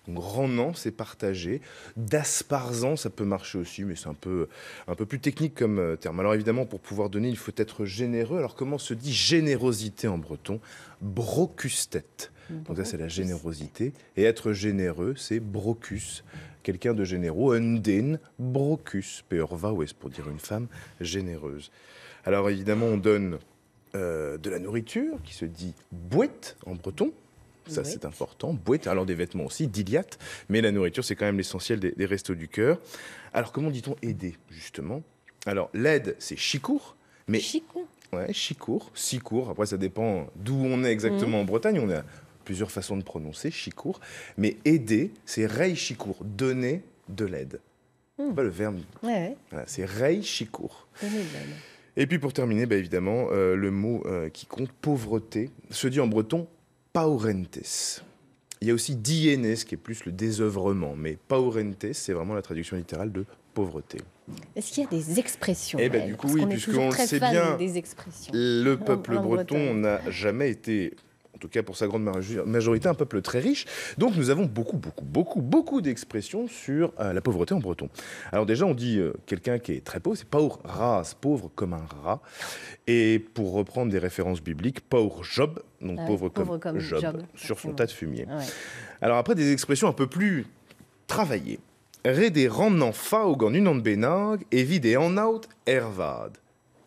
Speaker 15: Donc rennant, c'est partager. D'asparzant, ça peut marcher aussi, mais c'est un peu plus technique comme terme. Alors évidemment, pour pouvoir donner, il faut être généreux. Alors comment se dit générosité en breton? Brocustet. Donc ça, c'est la générosité. Et être généreux, c'est brocus. Quelqu'un de généreux, un den brocus. Peorvaoues, pour dire une femme généreuse. Alors évidemment, on donne de la nourriture, qui se dit bouette en breton. Ça, c'est important. Bouette, alors des vêtements aussi, diliat. Mais la nourriture, c'est quand même l'essentiel des Restos du Cœur. Alors, comment dit-on aider, justement? Alors, l'aide, c'est chicour. Mais...
Speaker 1: Chicour?
Speaker 15: Ouais, chicour. Sicour. Après, ça dépend d'où on est exactement en Bretagne. On a plusieurs façons de prononcer, chicour. Mais aider, c'est rei chicour. Donner de l'aide. Pas le verbe.
Speaker 1: Ouais.
Speaker 15: Voilà, c'est rei chicour.
Speaker 1: Donner de l'aide.
Speaker 15: Et puis, pour terminer, évidemment, le mot qui compte, pauvreté, se dit en breton paurentes. Il y a aussi dienes, qui est plus le désœuvrement, mais paurentes, c'est vraiment la traduction littérale de pauvreté.
Speaker 1: Est-ce qu'il y a des expressions?
Speaker 15: Eh bien,
Speaker 1: Maël,
Speaker 15: du coup,
Speaker 1: parce
Speaker 15: oui,
Speaker 1: qu'on est
Speaker 15: puisqu'on
Speaker 1: toujours
Speaker 15: le
Speaker 1: très
Speaker 15: sait
Speaker 1: fan
Speaker 15: bien,
Speaker 1: des expressions.
Speaker 15: le peuple
Speaker 1: En
Speaker 15: breton
Speaker 1: Bretagne.
Speaker 15: n'a jamais été, en tout cas pour sa grande majorité, un peuple très riche. Donc nous avons beaucoup d'expressions sur la pauvreté en breton. Alors déjà, on dit quelqu'un qui est très pauvre, c'est pauvre ras, pauvre comme un rat. Et pour reprendre des références bibliques, pauvre Job, donc
Speaker 1: Ah oui,
Speaker 15: pauvre
Speaker 1: pauvre
Speaker 15: comme
Speaker 1: comme
Speaker 15: Job,
Speaker 1: Job,
Speaker 15: sur son
Speaker 1: forcément.
Speaker 15: tas de fumier.
Speaker 1: Ouais.
Speaker 15: Alors après, des expressions un peu plus travaillées. Rede rannant faug en unant benag et vide en out ervad.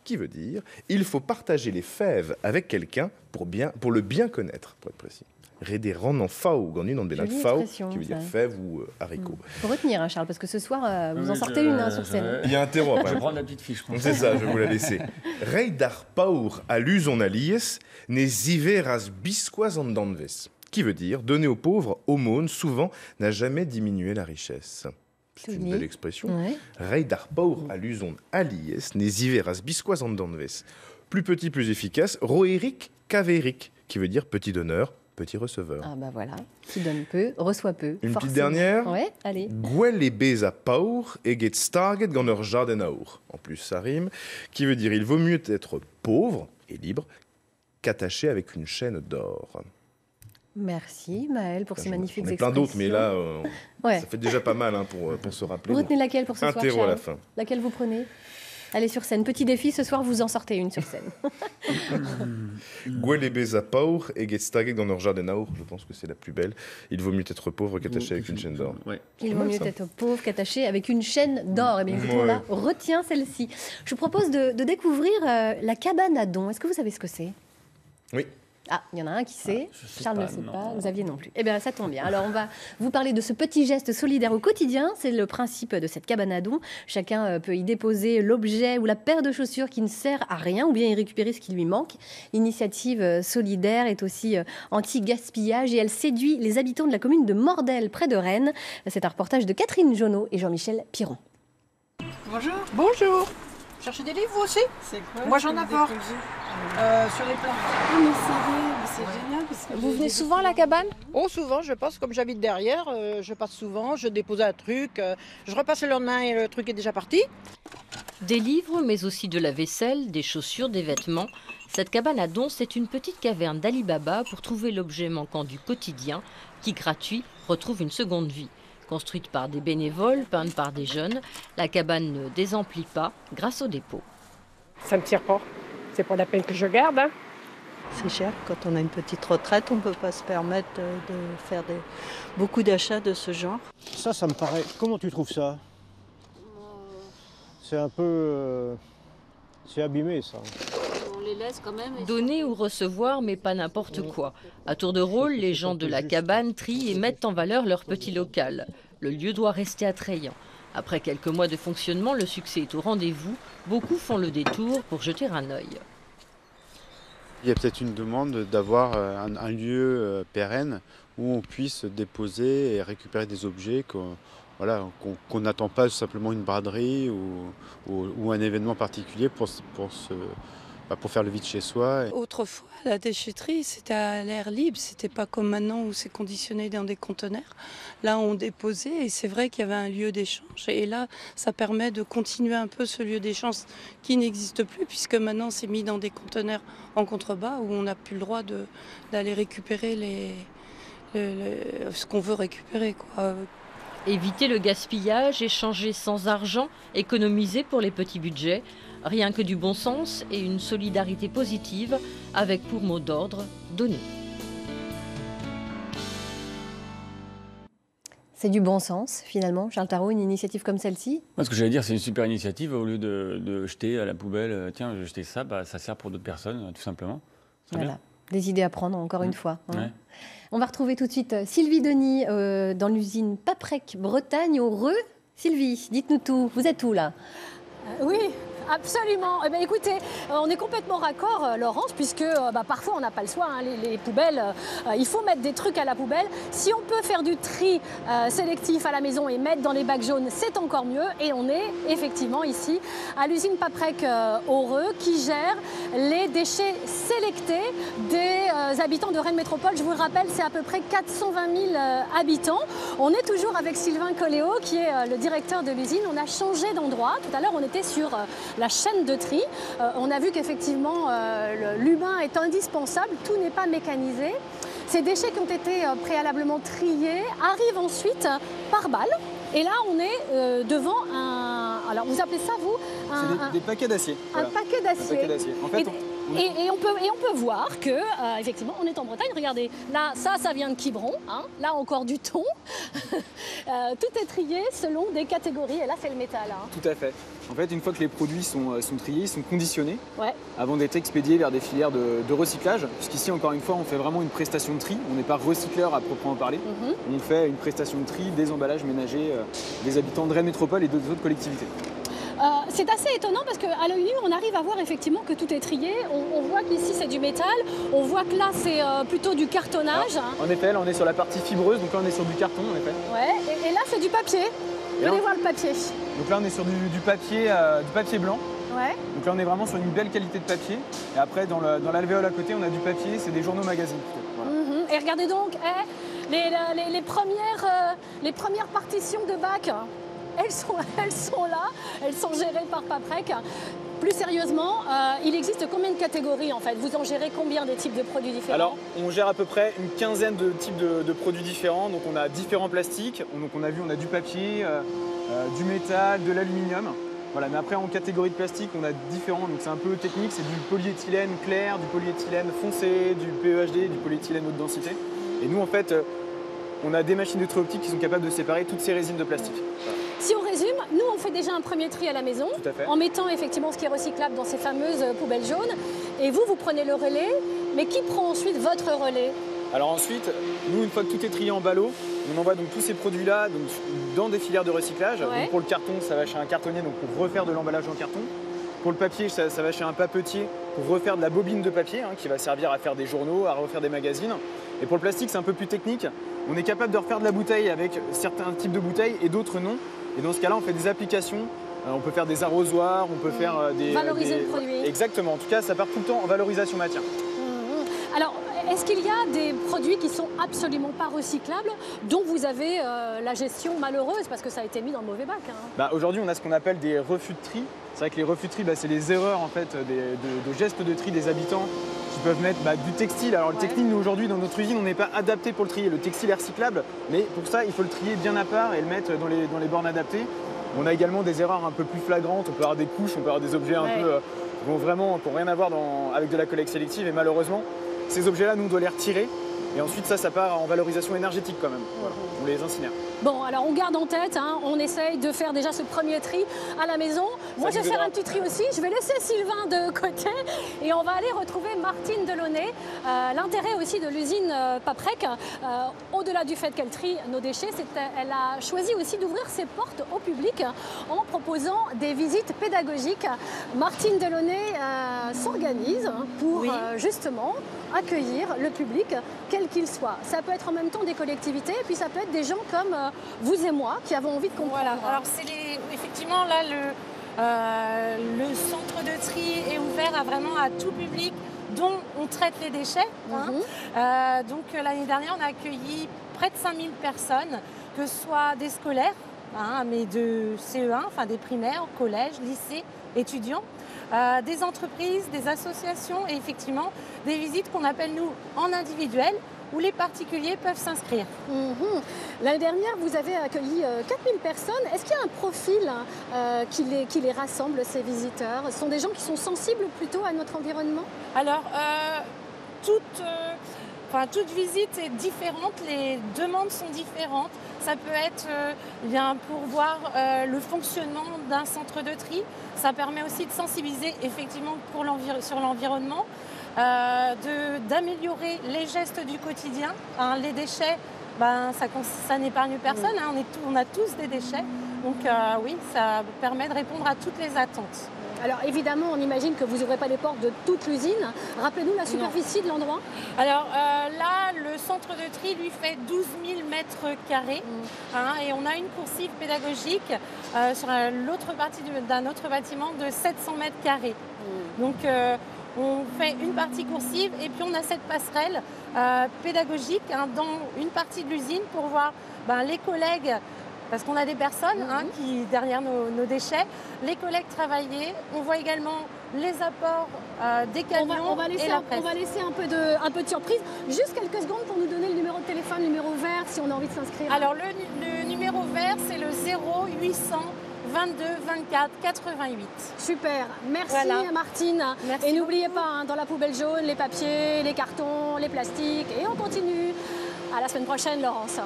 Speaker 15: Qui veut dire, il faut partager les fèves avec quelqu'un pour le bien connaître, pour être précis. Rede rannant faug en unant benag.
Speaker 1: Jolie
Speaker 15: Faug,
Speaker 1: expression,
Speaker 15: qui veut dire
Speaker 1: ça.
Speaker 15: fèves ou haricots.
Speaker 1: Faut retenir, hein, Charles, parce que ce soir, vous en
Speaker 3: Oui,
Speaker 1: sortez une sur scène.
Speaker 15: Il y a un terreau après.
Speaker 3: Je vais prendre la petite fiche, je pense.
Speaker 15: C'est ça, je vais vous la laisser. Rei dar paur à l'uson alies, ne ziveras bisquas en danves. Qui veut dire, donner aux pauvres, aumône, souvent, n'a jamais diminué la richesse. C'est une
Speaker 1: Joli.
Speaker 15: belle expression.
Speaker 1: Ouais.
Speaker 15: Rei dar paur à l'uson alies, ne ziveras bisquas en danves. Plus petit, plus efficace. Roeric caveric, qui veut dire petit donneur, petit receveur.
Speaker 1: Ah bah voilà, qui donne peu, reçoit peu.
Speaker 15: Une petite
Speaker 1: forcément.
Speaker 15: dernière.
Speaker 1: Ouais, allez.
Speaker 15: Gwell et beza paur et get starget ganner jarden aur. En plus, ça rime. Qui veut dire, il vaut mieux être pauvre et libre qu'attaché avec une chaîne d'or.
Speaker 1: Merci Maël pour ces magnifiques
Speaker 15: On a
Speaker 1: expressions.
Speaker 15: plein d'autres, mais là,
Speaker 1: Ouais.
Speaker 15: ça fait déjà pas mal pour se rappeler.
Speaker 1: Vous retenez laquelle pour ce
Speaker 15: un
Speaker 1: soir,
Speaker 15: terreau à la
Speaker 1: Charles
Speaker 15: fin.
Speaker 1: Laquelle vous prenez? Allez sur scène. Petit défi, ce soir, vous en sortez une sur scène.
Speaker 15: Gwell et beza paur et get starget ganner jarden aur. Je pense que c'est la plus belle. Il vaut mieux être pauvre qu'attaché avec une chaîne d'or.
Speaker 1: Il vaut mieux être pauvre qu'attaché avec une chaîne d'or. Eh bien, écoutez, on
Speaker 15: Ouais.
Speaker 1: la retient celle-ci. Je vous propose de découvrir la cabane à don. Est-ce que vous savez ce que c'est?
Speaker 15: Oui.
Speaker 1: Ah, il y en a un qui sait, Charles
Speaker 3: pas,
Speaker 1: ne sait
Speaker 3: non.
Speaker 1: pas, Xavier non plus. Eh bien, ça tombe bien. Alors, on va vous parler de ce petit geste solidaire au quotidien. C'est le principe de cette cabane à dons. Chacun peut y déposer l'objet ou la paire de chaussures qui ne sert à rien ou bien y récupérer ce qui lui manque. L'initiative solidaire est aussi anti-gaspillage et elle séduit les habitants de la commune de Mordel, près de Rennes. C'est un reportage de Catherine Jonot et Jean-Michel Piron.
Speaker 16: Bonjour. Bonjour. Cherchez des livres vous aussi? C'est quoi? Moi j'en apporte. Sur les plans.
Speaker 17: Ah mais c'est génial. Parce que
Speaker 16: Vous venez souvent à la cabane? Oh souvent, je passe, comme j'habite derrière, je passe souvent, je dépose un truc, je repasse le lendemain et le truc est déjà parti.
Speaker 18: Des livres, mais aussi de la vaisselle, des chaussures, des vêtements. Cette cabane à dons, c'est une petite caverne d'Ali Baba pour trouver l'objet manquant du quotidien qui, gratuit, retrouve une seconde vie. Construite par des bénévoles, peinte par des jeunes, la cabane ne désemplit pas grâce au dépôt.
Speaker 19: Ça me tire pas. C'est pas la peine que je garde. Hein.
Speaker 20: C'est cher. Quand on a une petite retraite, on ne peut pas se permettre de faire beaucoup d'achats de ce genre.
Speaker 7: Ça me paraît... Comment tu trouves ça? C'est un peu... c'est abîmé, ça.
Speaker 18: On les laisse quand même. Donner ou recevoir, mais pas n'importe quoi. À tour de rôle, les gens de la cabane trient et mettent en valeur leur petit local. Le lieu doit rester attrayant. Après quelques mois de fonctionnement, le succès est au rendez-vous. Beaucoup font le détour pour jeter un œil.
Speaker 21: Il y a peut-être une demande d'avoir un lieu pérenne où on puisse déposer et récupérer des objets qu'on n'attend pas simplement une braderie ou un événement particulier pour faire le vide chez soi.
Speaker 20: Autrefois, la déchetterie, c'était à l'air libre. C'était pas comme maintenant où c'est conditionné dans des conteneurs. Là, on déposait et c'est vrai qu'il y avait un lieu d'échange. Et là, ça permet de continuer un peu ce lieu d'échange qui n'existe plus puisque maintenant, c'est mis dans des conteneurs en contrebas où on n'a plus le droit d'aller récupérer ce qu'on veut récupérer, quoi.
Speaker 18: Éviter le gaspillage, échanger sans argent, économiser pour les petits budgets. Rien que du bon sens et une solidarité positive avec pour mot d'ordre donner.
Speaker 1: C'est du bon sens, finalement, Charles Tarot, une initiative comme celle-ci?
Speaker 3: Moi, ce que j'allais dire, c'est une super initiative. Au lieu de jeter à la poubelle, tiens, je vais jeter ça, ça sert pour d'autres personnes, tout simplement.
Speaker 1: Voilà. Bien. Des idées à prendre, encore une fois. Hein.
Speaker 3: Ouais.
Speaker 1: On va retrouver tout de suite Sylvie Denis dans l'usine Paprec, Bretagne, au Reux. Sylvie, dites-nous tout. Vous êtes où, là?
Speaker 2: Oui. Absolument. Eh bien, écoutez, on est complètement raccord, Laurence, puisque parfois on n'a pas le choix. Hein, les poubelles, il faut mettre des trucs à la poubelle. Si on peut faire du tri sélectif à la maison et mettre dans les bacs jaunes, c'est encore mieux. Et on est effectivement ici à l'usine Paprec au Reux qui gère les déchets sélectés des habitants de Rennes Métropole. Je vous le rappelle, c'est à peu près 420 000 habitants. On est toujours avec Sylvain Colléo, qui est le directeur de l'usine. On a changé d'endroit. Tout à l'heure, on était sur la chaîne de tri. On a vu qu'effectivement, l'humain est indispensable, tout n'est pas mécanisé. Ces déchets qui ont été préalablement triés arrivent ensuite par balle. Et là, on est devant un... Alors, vous appelez ça, vous
Speaker 11: des paquets d'acier.
Speaker 2: Un paquet d'acier.
Speaker 11: En fait,
Speaker 2: et on peut voir que, effectivement, on est en Bretagne. Regardez, là, ça vient de Quiberon. Hein, là, encore du thon. Tout est trié selon des catégories. Et là, c'est le métal. Hein.
Speaker 11: Tout à fait. En fait, une fois que les produits sont triés, ils sont conditionnés
Speaker 2: ouais.
Speaker 11: avant d'être expédiés vers des filières de recyclage. Puisqu'ici, encore une fois, on fait vraiment une prestation de tri. On n'est pas recycleur à proprement parler. On fait une prestation de tri des emballages ménagers des habitants de Rennes Métropole et d'autres collectivités.
Speaker 2: C'est assez étonnant parce qu'à l'œil nu, on arrive à voir effectivement que tout est trié. On voit qu'ici, c'est du métal. On voit que là, c'est plutôt du cartonnage.
Speaker 11: Alors, en effet, là, on est sur la partie fibreuse. Donc là, on est sur du carton, en effet.
Speaker 2: Ouais, et là, c'est du papier. Venez voir le papier.
Speaker 11: Donc là, on est sur du papier blanc.
Speaker 2: Ouais.
Speaker 11: Donc là, on est vraiment sur une belle qualité de papier. Et après, dans l'alvéole à côté, on a du papier. C'est des journaux magazines. Voilà.
Speaker 2: Et regardez donc, les premières partitions de bacs. Elles sont là, elles sont gérées par Paprec. Plus sérieusement, il existe combien de catégories en fait? Vous en gérez combien des types de produits différents?
Speaker 11: Alors, on gère à peu près une quinzaine de types de produits différents. Donc, on a différents plastiques. Donc, on a vu, on a du papier, du métal, de l'aluminium. Voilà, mais après, en catégorie de plastique, on a différents. Donc, c'est un peu technique. C'est du polyéthylène clair, du polyéthylène foncé, du PEHD, du polyéthylène haute densité. Et nous, en fait, on a des machines de tri optique qui sont capables de séparer toutes ces résines de plastique. Voilà.
Speaker 2: Si on résume, nous on fait déjà un premier tri à la maison en mettant effectivement ce qui est recyclable dans ces fameuses poubelles jaunes et vous prenez le relais Mais qui prend ensuite votre relais?
Speaker 11: Alors ensuite, nous, une fois que tout est trié en ballot, on envoie donc tous ces produits-là donc, dans des filières de recyclage.
Speaker 2: Ouais.
Speaker 11: Donc, pour le carton, ça va chez un cartonnier donc, pour refaire de l'emballage en carton. Pour le papier, ça va chez un papetier pour refaire de la bobine de papier qui va servir à faire des journaux, à refaire des magazines. Et pour le plastique, c'est un peu plus technique. On est capable de refaire de la bouteille avec certains types de bouteilles et d'autres non. Et dans ce cas-là, on fait des applications. On peut faire des arrosoirs, on peut faire des...
Speaker 2: Valoriser le produit.
Speaker 11: Exactement. En tout cas, ça part tout le temps en valorisation matière.
Speaker 2: Alors, est-ce qu'il y a des produits qui sont absolument pas recyclables, dont vous avez la gestion malheureuse, parce que ça a été mis dans le mauvais bac?
Speaker 11: Aujourd'hui, on a ce qu'on appelle des refus de tri. C'est vrai que les refus de tri, c'est les erreurs en fait, de gestes de tri des habitants qui peuvent mettre du textile. Alors le textile, nous aujourd'hui, dans notre usine, on n'est pas adapté pour le trier. Le textile est recyclable, mais pour ça, il faut le trier bien à part et le mettre dans les bornes adaptées. On a également des erreurs un peu plus flagrantes. On peut avoir des couches, on peut avoir des objets un peu qui n'ont rien à voir avec de la collecte sélective. Et malheureusement, ces objets-là, nous, on doit les retirer. Et ensuite, ça part en valorisation énergétique quand même. Voilà, on les incinère.
Speaker 2: Bon, alors on garde en tête, on essaye de faire déjà ce premier tri à la maison. Moi, je vais faire un petit tri aussi. Je vais laisser Sylvain de côté et on va aller retrouver Martine Delaunay. L'intérêt aussi de l'usine Paprec, au-delà du fait qu'elle trie nos déchets, c'est qu'elle a choisi aussi d'ouvrir ses portes au public en proposant des visites pédagogiques. Martine Delaunay s'organise pour justement accueillir le public, quel qu'il soit. Ça peut être en même temps des collectivités, et puis ça peut être des gens comme vous et moi qui avons envie de comprendre.
Speaker 5: Voilà, alors effectivement là le centre de tri est ouvert à tout public dont on traite les déchets. Donc l'année dernière on a accueilli près de 5000 personnes, que ce soit des scolaires, mais de CE1, enfin des primaires, collèges, lycées, étudiants. Des entreprises, des associations et effectivement des visites qu'on appelle nous en individuel où les particuliers peuvent s'inscrire.
Speaker 2: L'année dernière, vous avez accueilli 4000 personnes. Est-ce qu'il y a un profil qui les rassemble, ces visiteurs? Ce sont des gens qui sont sensibles plutôt à notre environnement?
Speaker 5: Alors, toute visite est différente, les demandes sont différentes. Ça peut être pour voir le fonctionnement d'un centre de tri. Ça permet aussi de sensibiliser effectivement sur l'environnement, d'améliorer les gestes du quotidien. Les déchets, ça n'épargne personne, on a tous des déchets. Donc oui, ça permet de répondre à toutes les attentes.
Speaker 2: Alors évidemment, on imagine que vous n'ouvrez pas les portes de toute l'usine. Rappelez-nous la superficie de l'endroit.
Speaker 5: Alors là, le centre de tri lui fait 12 000 mètres carrés. Et on a une coursive pédagogique sur l'autre partie d'un autre bâtiment de 700 mètres carrés. Donc on fait une partie coursive et puis on a cette passerelle pédagogique dans une partie de l'usine pour voir les collègues. Parce qu'on a des personnes qui, derrière nos déchets, les collègues travailler. On voit également les apports des camions
Speaker 2: on va laisser
Speaker 5: et la presse.
Speaker 2: On va laisser un peu de surprise. Juste quelques secondes pour nous donner le numéro de téléphone, le numéro vert, si on a envie de s'inscrire.
Speaker 5: Alors, le numéro vert, c'est le 0800 22 24 88.
Speaker 2: Super, merci Martine.
Speaker 5: Merci
Speaker 2: et n'oubliez pas, dans la poubelle jaune, les papiers, les cartons, les plastiques. Et on continue. À la semaine prochaine, Laurence.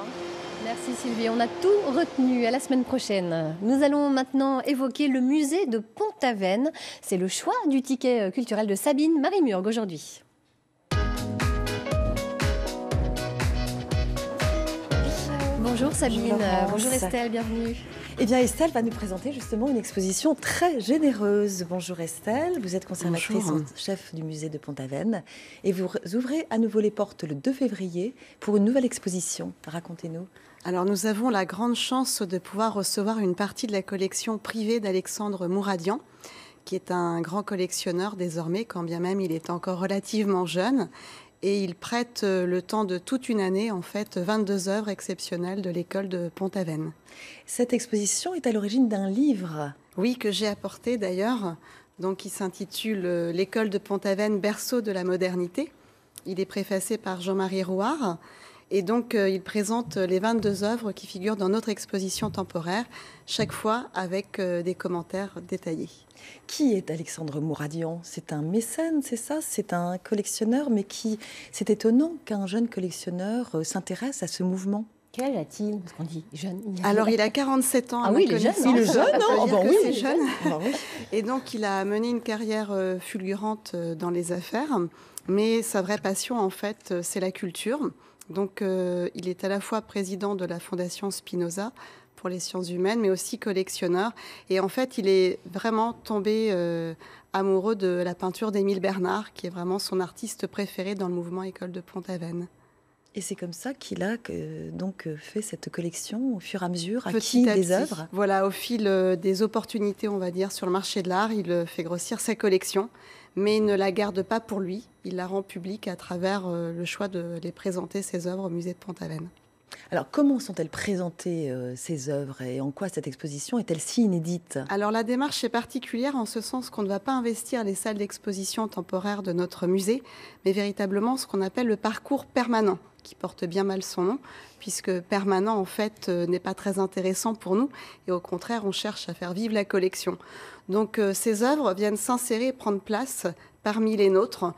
Speaker 1: Merci Sylvie, on a tout retenu. À la semaine prochaine. Nous allons maintenant évoquer le musée de Pont-Aven. C'est le choix du ticket culturel de Sabine Marie-Murgue aujourd'hui. Bonjour Sabine, bonjour Estelle, bienvenue.
Speaker 22: Eh bien Estelle va nous présenter justement une exposition très généreuse. Bonjour Estelle, vous êtes conservatrice en chef du musée de Pont-Aven et vous ouvrez à nouveau les portes le 2 février pour une nouvelle exposition. Racontez-nous.
Speaker 23: Alors nous avons la grande chance de pouvoir recevoir une partie de la collection privée d'Alexandre Mouradian, qui est un grand collectionneur désormais, quand bien même il est encore relativement jeune. Et il prête le temps de toute une année, en fait, 22 œuvres exceptionnelles de l'école de Pont-Aven.
Speaker 22: Cette exposition est à l'origine d'un livre.
Speaker 23: Oui, que j'ai apporté d'ailleurs, donc qui s'intitule « L'école de Pont-Aven, berceau de la modernité ». Il est préfacé par Jean-Marie Rouard. Et donc, il présente les 22 œuvres qui figurent dans notre exposition temporaire, chaque fois avec des commentaires détaillés.
Speaker 22: Qui est Alexandre Mouradian? C'est un mécène, c'est ça? C'est un collectionneur, mais c'est étonnant qu'un jeune collectionneur s'intéresse à ce mouvement.
Speaker 1: Quel âge a-t-il? Parce qu'on dit jeune.
Speaker 23: Alors, il a 47 ans.
Speaker 1: Ah oui, il est jeune.
Speaker 23: Il est jeune,
Speaker 22: oui,
Speaker 23: c'est jeune.
Speaker 22: Oui.
Speaker 23: Et donc, il a mené une carrière fulgurante dans les affaires. Mais sa vraie passion, en fait, c'est la culture. Donc, il est à la fois président de la Fondation Spinoza pour les sciences humaines, mais aussi collectionneur. Et en fait, il est vraiment tombé amoureux de la peinture d'Émile Bernard, qui est vraiment son artiste préféré dans le mouvement École de Pont-Aven.
Speaker 22: Et c'est comme ça qu'il a donc fait cette collection au fur et à mesure,
Speaker 23: Petit
Speaker 22: acquis
Speaker 23: à
Speaker 22: des
Speaker 23: petit.
Speaker 22: œuvres.
Speaker 23: Voilà, au fil des opportunités, on va dire, sur le marché de l'art, il fait grossir sa collection, mais il ne la garde pas pour lui. Il la rend publique à travers le choix de les présenter, ses œuvres, au musée de Pont-Aven.
Speaker 22: Alors, comment sont-elles présentées, ces œuvres, et en quoi cette exposition est-elle si inédite?
Speaker 23: Alors, la démarche est particulière en ce sens qu'on ne va pas investir les salles d'exposition temporaires de notre musée, mais véritablement ce qu'on appelle le parcours permanent, qui porte bien mal son nom, puisque permanent, en fait, n'est pas très intéressant pour nous, et au contraire, on cherche à faire vivre la collection. Donc, ces œuvres viennent s'insérer, prendre place parmi les nôtres,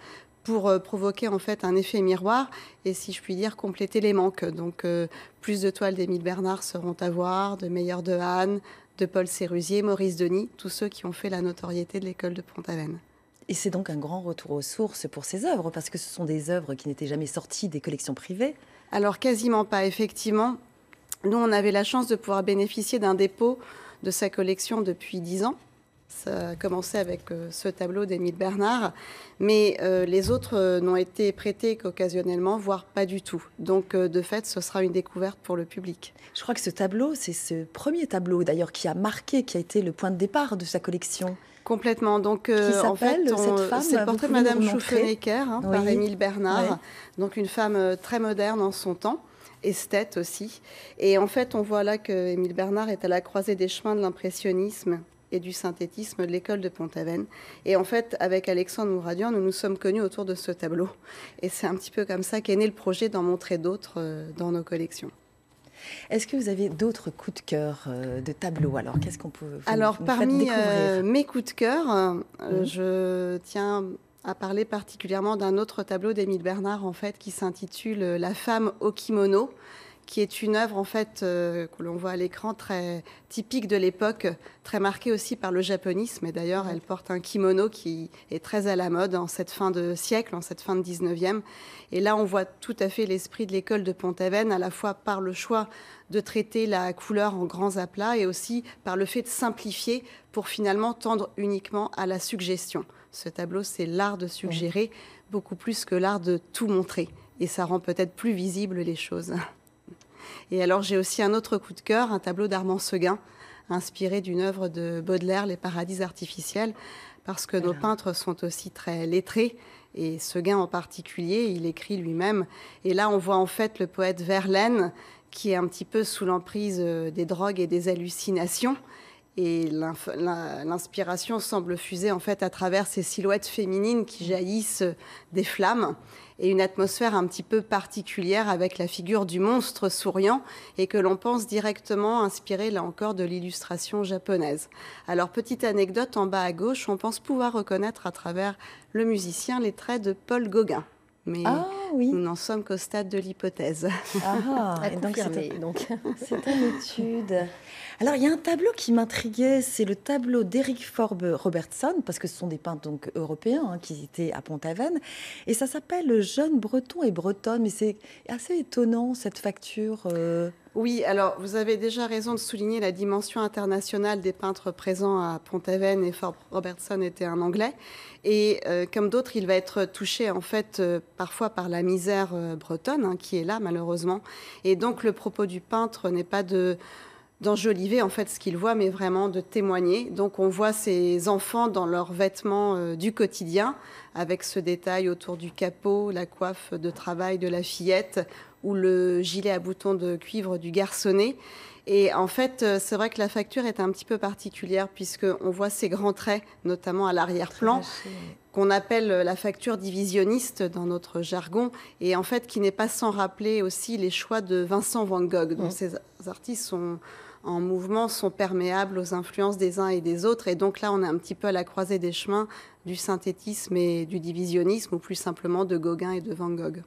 Speaker 23: pour provoquer en fait un effet miroir et, si je puis dire, compléter les manques. Donc, plus de toiles d'Émile Bernard seront à voir, de Meyer de Hahn, de Paul Sérusier, Maurice Denis, tous ceux qui ont fait la notoriété de l'école de Pont-Aven.
Speaker 22: Et c'est donc un grand retour aux sources pour ces œuvres, parce que ce sont des œuvres qui n'étaient jamais sorties des collections privées.
Speaker 23: Alors, quasiment pas, effectivement. Nous, on avait la chance de pouvoir bénéficier d'un dépôt de sa collection depuis 10 ans. Ça a commencé avec ce tableau d'Émile Bernard, mais les autres n'ont été prêtés qu'occasionnellement, voire pas du tout. Donc, de fait, ce sera une découverte pour le public.
Speaker 22: Je crois que ce tableau, c'est ce premier tableau d'ailleurs qui a marqué, qui a été le point de départ de sa collection.
Speaker 23: Complètement. Donc,
Speaker 22: qui
Speaker 23: en fait,
Speaker 22: s'appelle cette femme?
Speaker 23: c'est le portrait de Madame Schuffelnecker,
Speaker 22: Oui.
Speaker 23: par Émile Bernard.
Speaker 22: Oui.
Speaker 23: Donc, une femme très moderne en son temps, esthète aussi. Et en fait, on voit là que Émile Bernard est à la croisée des chemins de l'impressionnisme et du synthétisme de l'école de Pont-Aven. Et en fait, avec Alexandre Mouradian, nous nous sommes connus autour de ce tableau. Et c'est un petit peu comme ça qu'est né le projet d'en montrer d'autres dans nos collections.
Speaker 22: Est-ce que vous avez d'autres coups de cœur de tableaux? Alors, qu'est-ce qu'on peut
Speaker 23: Alors,
Speaker 22: nous
Speaker 23: parmi
Speaker 22: faites découvrir
Speaker 23: mes coups de cœur, je tiens à parler particulièrement d'un autre tableau d'Émile Bernard, en fait, qui s'intitule La femme au kimono, qui est une œuvre en fait que l'on voit à l'écran très typique de l'époque, très marquée aussi par le japonisme. Et d'ailleurs, elle porte un kimono qui est très à la mode en cette fin de siècle, en cette fin de 19e. Et là, on voit tout à fait l'esprit de l'école de Pont-Aven, à la fois par le choix de traiter la couleur en grands aplats et aussi par le fait de simplifier pour finalement tendre uniquement à la suggestion. Ce tableau, c'est l'art de suggérer beaucoup plus que l'art de tout montrer. Et ça rend peut-être plus visibles les choses. Et alors, j'ai aussi un autre coup de cœur, un tableau d'Armand Seguin, inspiré d'une œuvre de Baudelaire, Les paradis artificiels, parce que nos peintres sont aussi très lettrés, et Seguin en particulier, il écrit lui-même. Et là, on voit en fait le poète Verlaine, qui est un petit peu sous l'emprise des drogues et des hallucinations. Et l'inspiration semble fuser en fait à travers ces silhouettes féminines qui jaillissent des flammes et une atmosphère un petit peu particulière avec la figure du monstre souriant et que l'on pense directement inspiré là encore de l'illustration japonaise. Alors, petite anecdote en bas à gauche, on pense pouvoir reconnaître à travers le musicien les traits de Paul Gauguin. Mais nous n'en sommes qu'au stade de l'hypothèse.
Speaker 22: Et donc c'est une étude. Alors, il y a un tableau qui m'intriguait, c'est le tableau d'Éric Forbes Robertson, parce que ce sont des peintres donc, européens qui étaient à Pont-Aven, et ça s'appelle Jeunes Bretons et Bretonnes, mais c'est assez étonnant, cette facture.
Speaker 23: Oui, alors vous avez déjà raison de souligner la dimension internationale des peintres présents à Pont-Aven, et Forbes Robertson était un Anglais. Et comme d'autres, il va être touché en fait parfois par la misère bretonne qui est là malheureusement. Et donc le propos du peintre n'est pas d'enjoliver en fait ce qu'il voit, mais vraiment de témoigner. Donc on voit ces enfants dans leurs vêtements du quotidien, avec ce détail autour du capot, la coiffe de travail de la fillette ou le gilet à boutons de cuivre du garçonnet. Et en fait, c'est vrai que la facture est un petit peu particulière puisqu'on voit ces grands traits, notamment à l'arrière-plan, qu'on appelle la facture divisionniste dans notre jargon, et en fait qui n'est pas sans rappeler aussi les choix de Vincent van Gogh, dont ces artistes sont en mouvement, sont perméables aux influences des uns et des autres. Et donc là, on est un petit peu à la croisée des chemins du synthétisme et du divisionnisme, ou plus simplement de Gauguin et de Van Gogh.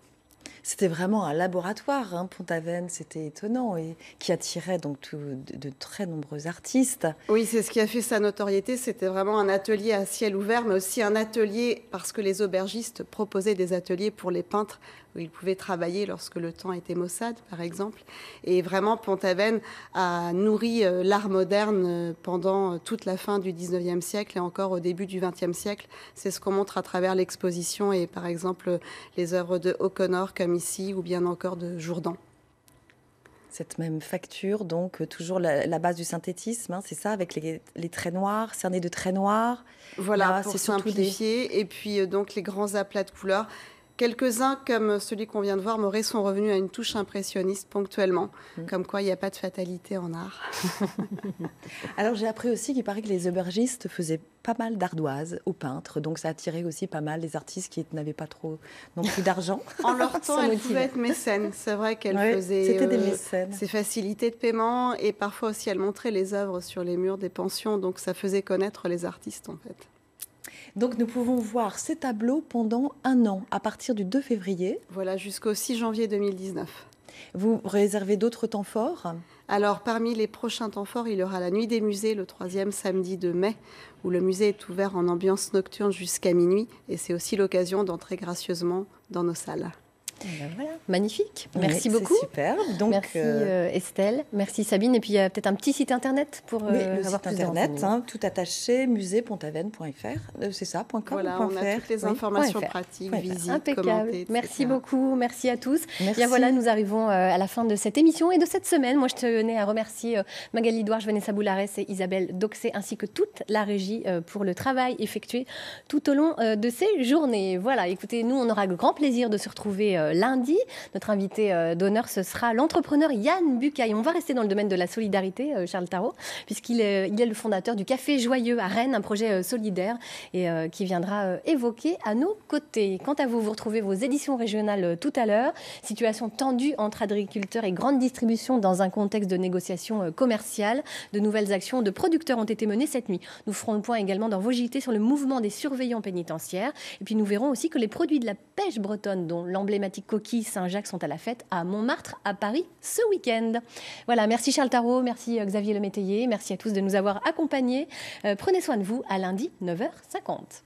Speaker 22: C'était vraiment un laboratoire, hein, Pont-Aven, c'était étonnant, et qui attirait donc de très nombreux artistes.
Speaker 23: Oui, c'est ce qui a fait sa notoriété. C'était vraiment un atelier à ciel ouvert, mais aussi un atelier parce que les aubergistes proposaient des ateliers pour les peintres où ils pouvaient travailler lorsque le temps était maussade, par exemple. Et vraiment, Pont-Aven a nourri l'art moderne pendant toute la fin du 19e siècle et encore au début du 20e siècle. C'est ce qu'on montre à travers l'exposition et, par exemple, les œuvres de O'Connor, comme ici, ou bien encore de Jourdan.
Speaker 22: Cette même facture, donc toujours la base du synthétisme, hein, c'est ça, avec les traits noirs, cerné de traits noirs.
Speaker 23: Voilà,
Speaker 22: là,
Speaker 23: pour
Speaker 22: c'est surtout
Speaker 23: simplifier. Et puis donc les grands aplats de couleurs. Quelques-uns, comme celui qu'on vient de voir, Moret, sont revenus à une touche impressionniste ponctuellement. Comme quoi, il n'y a pas de fatalité en art.
Speaker 22: Alors j'ai appris aussi qu'il paraît que les aubergistes faisaient pas mal d'ardoises aux peintres, donc ça attirait aussi pas mal les artistes qui n'avaient pas trop non plus d'argent.
Speaker 23: En leur temps,
Speaker 22: Ça
Speaker 23: elles
Speaker 22: motivait.
Speaker 23: pouvaient être mécènes. C'est vrai qu'elles
Speaker 22: Ouais,
Speaker 23: faisaient
Speaker 22: c'était des mécènes.
Speaker 23: ces facilités de paiement et parfois aussi elles montraient les œuvres sur les murs des pensions, donc ça faisait connaître les artistes en fait.
Speaker 22: Donc nous pouvons voir ces tableaux pendant un an, à partir du 2 février.
Speaker 23: Voilà, jusqu'au 6 janvier 2019.
Speaker 22: Vous réservez d'autres temps forts?
Speaker 23: Alors, parmi les prochains temps forts, il y aura la Nuit des musées, le 3e samedi de mai, où le musée est ouvert en ambiance nocturne jusqu'à minuit. Et c'est aussi l'occasion d'entrer gracieusement dans nos salles.
Speaker 1: Voilà, magnifique.
Speaker 22: Oui,
Speaker 1: Merci
Speaker 22: c'est
Speaker 1: beaucoup.
Speaker 22: super. Donc,
Speaker 1: merci Estelle, merci Sabine. Et puis il y a peut-être un petit site internet pour
Speaker 22: oui, le
Speaker 1: avoir
Speaker 22: site
Speaker 1: plus
Speaker 22: internet,
Speaker 1: d'informations.
Speaker 22: hein, tout attaché, musée.aven.fr. C'est ça, .com,
Speaker 23: Voilà,
Speaker 22: ou
Speaker 23: on a
Speaker 22: .fr,
Speaker 23: toutes les
Speaker 22: oui,
Speaker 23: informations
Speaker 22: .fr.
Speaker 23: pratiques,
Speaker 22: .fr.
Speaker 23: visites,
Speaker 1: Impeccable.
Speaker 23: commentées, etc.
Speaker 1: Merci beaucoup, merci à tous.
Speaker 22: Merci.
Speaker 1: Bien voilà, nous arrivons à la fin de cette émission et de cette semaine. Moi, je tenais à remercier Magali Douarche, Vanessa Boulares et Isabelle Doxé, ainsi que toute la régie pour le travail effectué tout au long de ces journées. Voilà, écoutez, nous, on aura le grand plaisir de se retrouver lundi. Notre invité d'honneur, ce sera l'entrepreneur Yann Bucaille. On va rester dans le domaine de la solidarité, Charles Tarot, puisqu'il est le fondateur du Café Joyeux à Rennes, un projet solidaire et qui viendra évoquer à nos côtés. Quant à vous, vous retrouvez vos éditions régionales tout à l'heure. Situation tendue entre agriculteurs et grande distribution dans un contexte de négociation commerciale. De nouvelles actions de producteurs ont été menées cette nuit. Nous ferons le point également dans vos JT sur le mouvement des surveillants pénitentiaires. Et puis nous verrons aussi que les produits de la pêche bretonne, dont l'emblématique coquille Saint-Jacques, sont à la fête à Montmartre, à Paris, ce week-end. Voilà, merci Charles Tarot, merci Xavier Lemétayer, merci à tous de nous avoir accompagnés. Prenez soin de vous, à lundi, 9h50.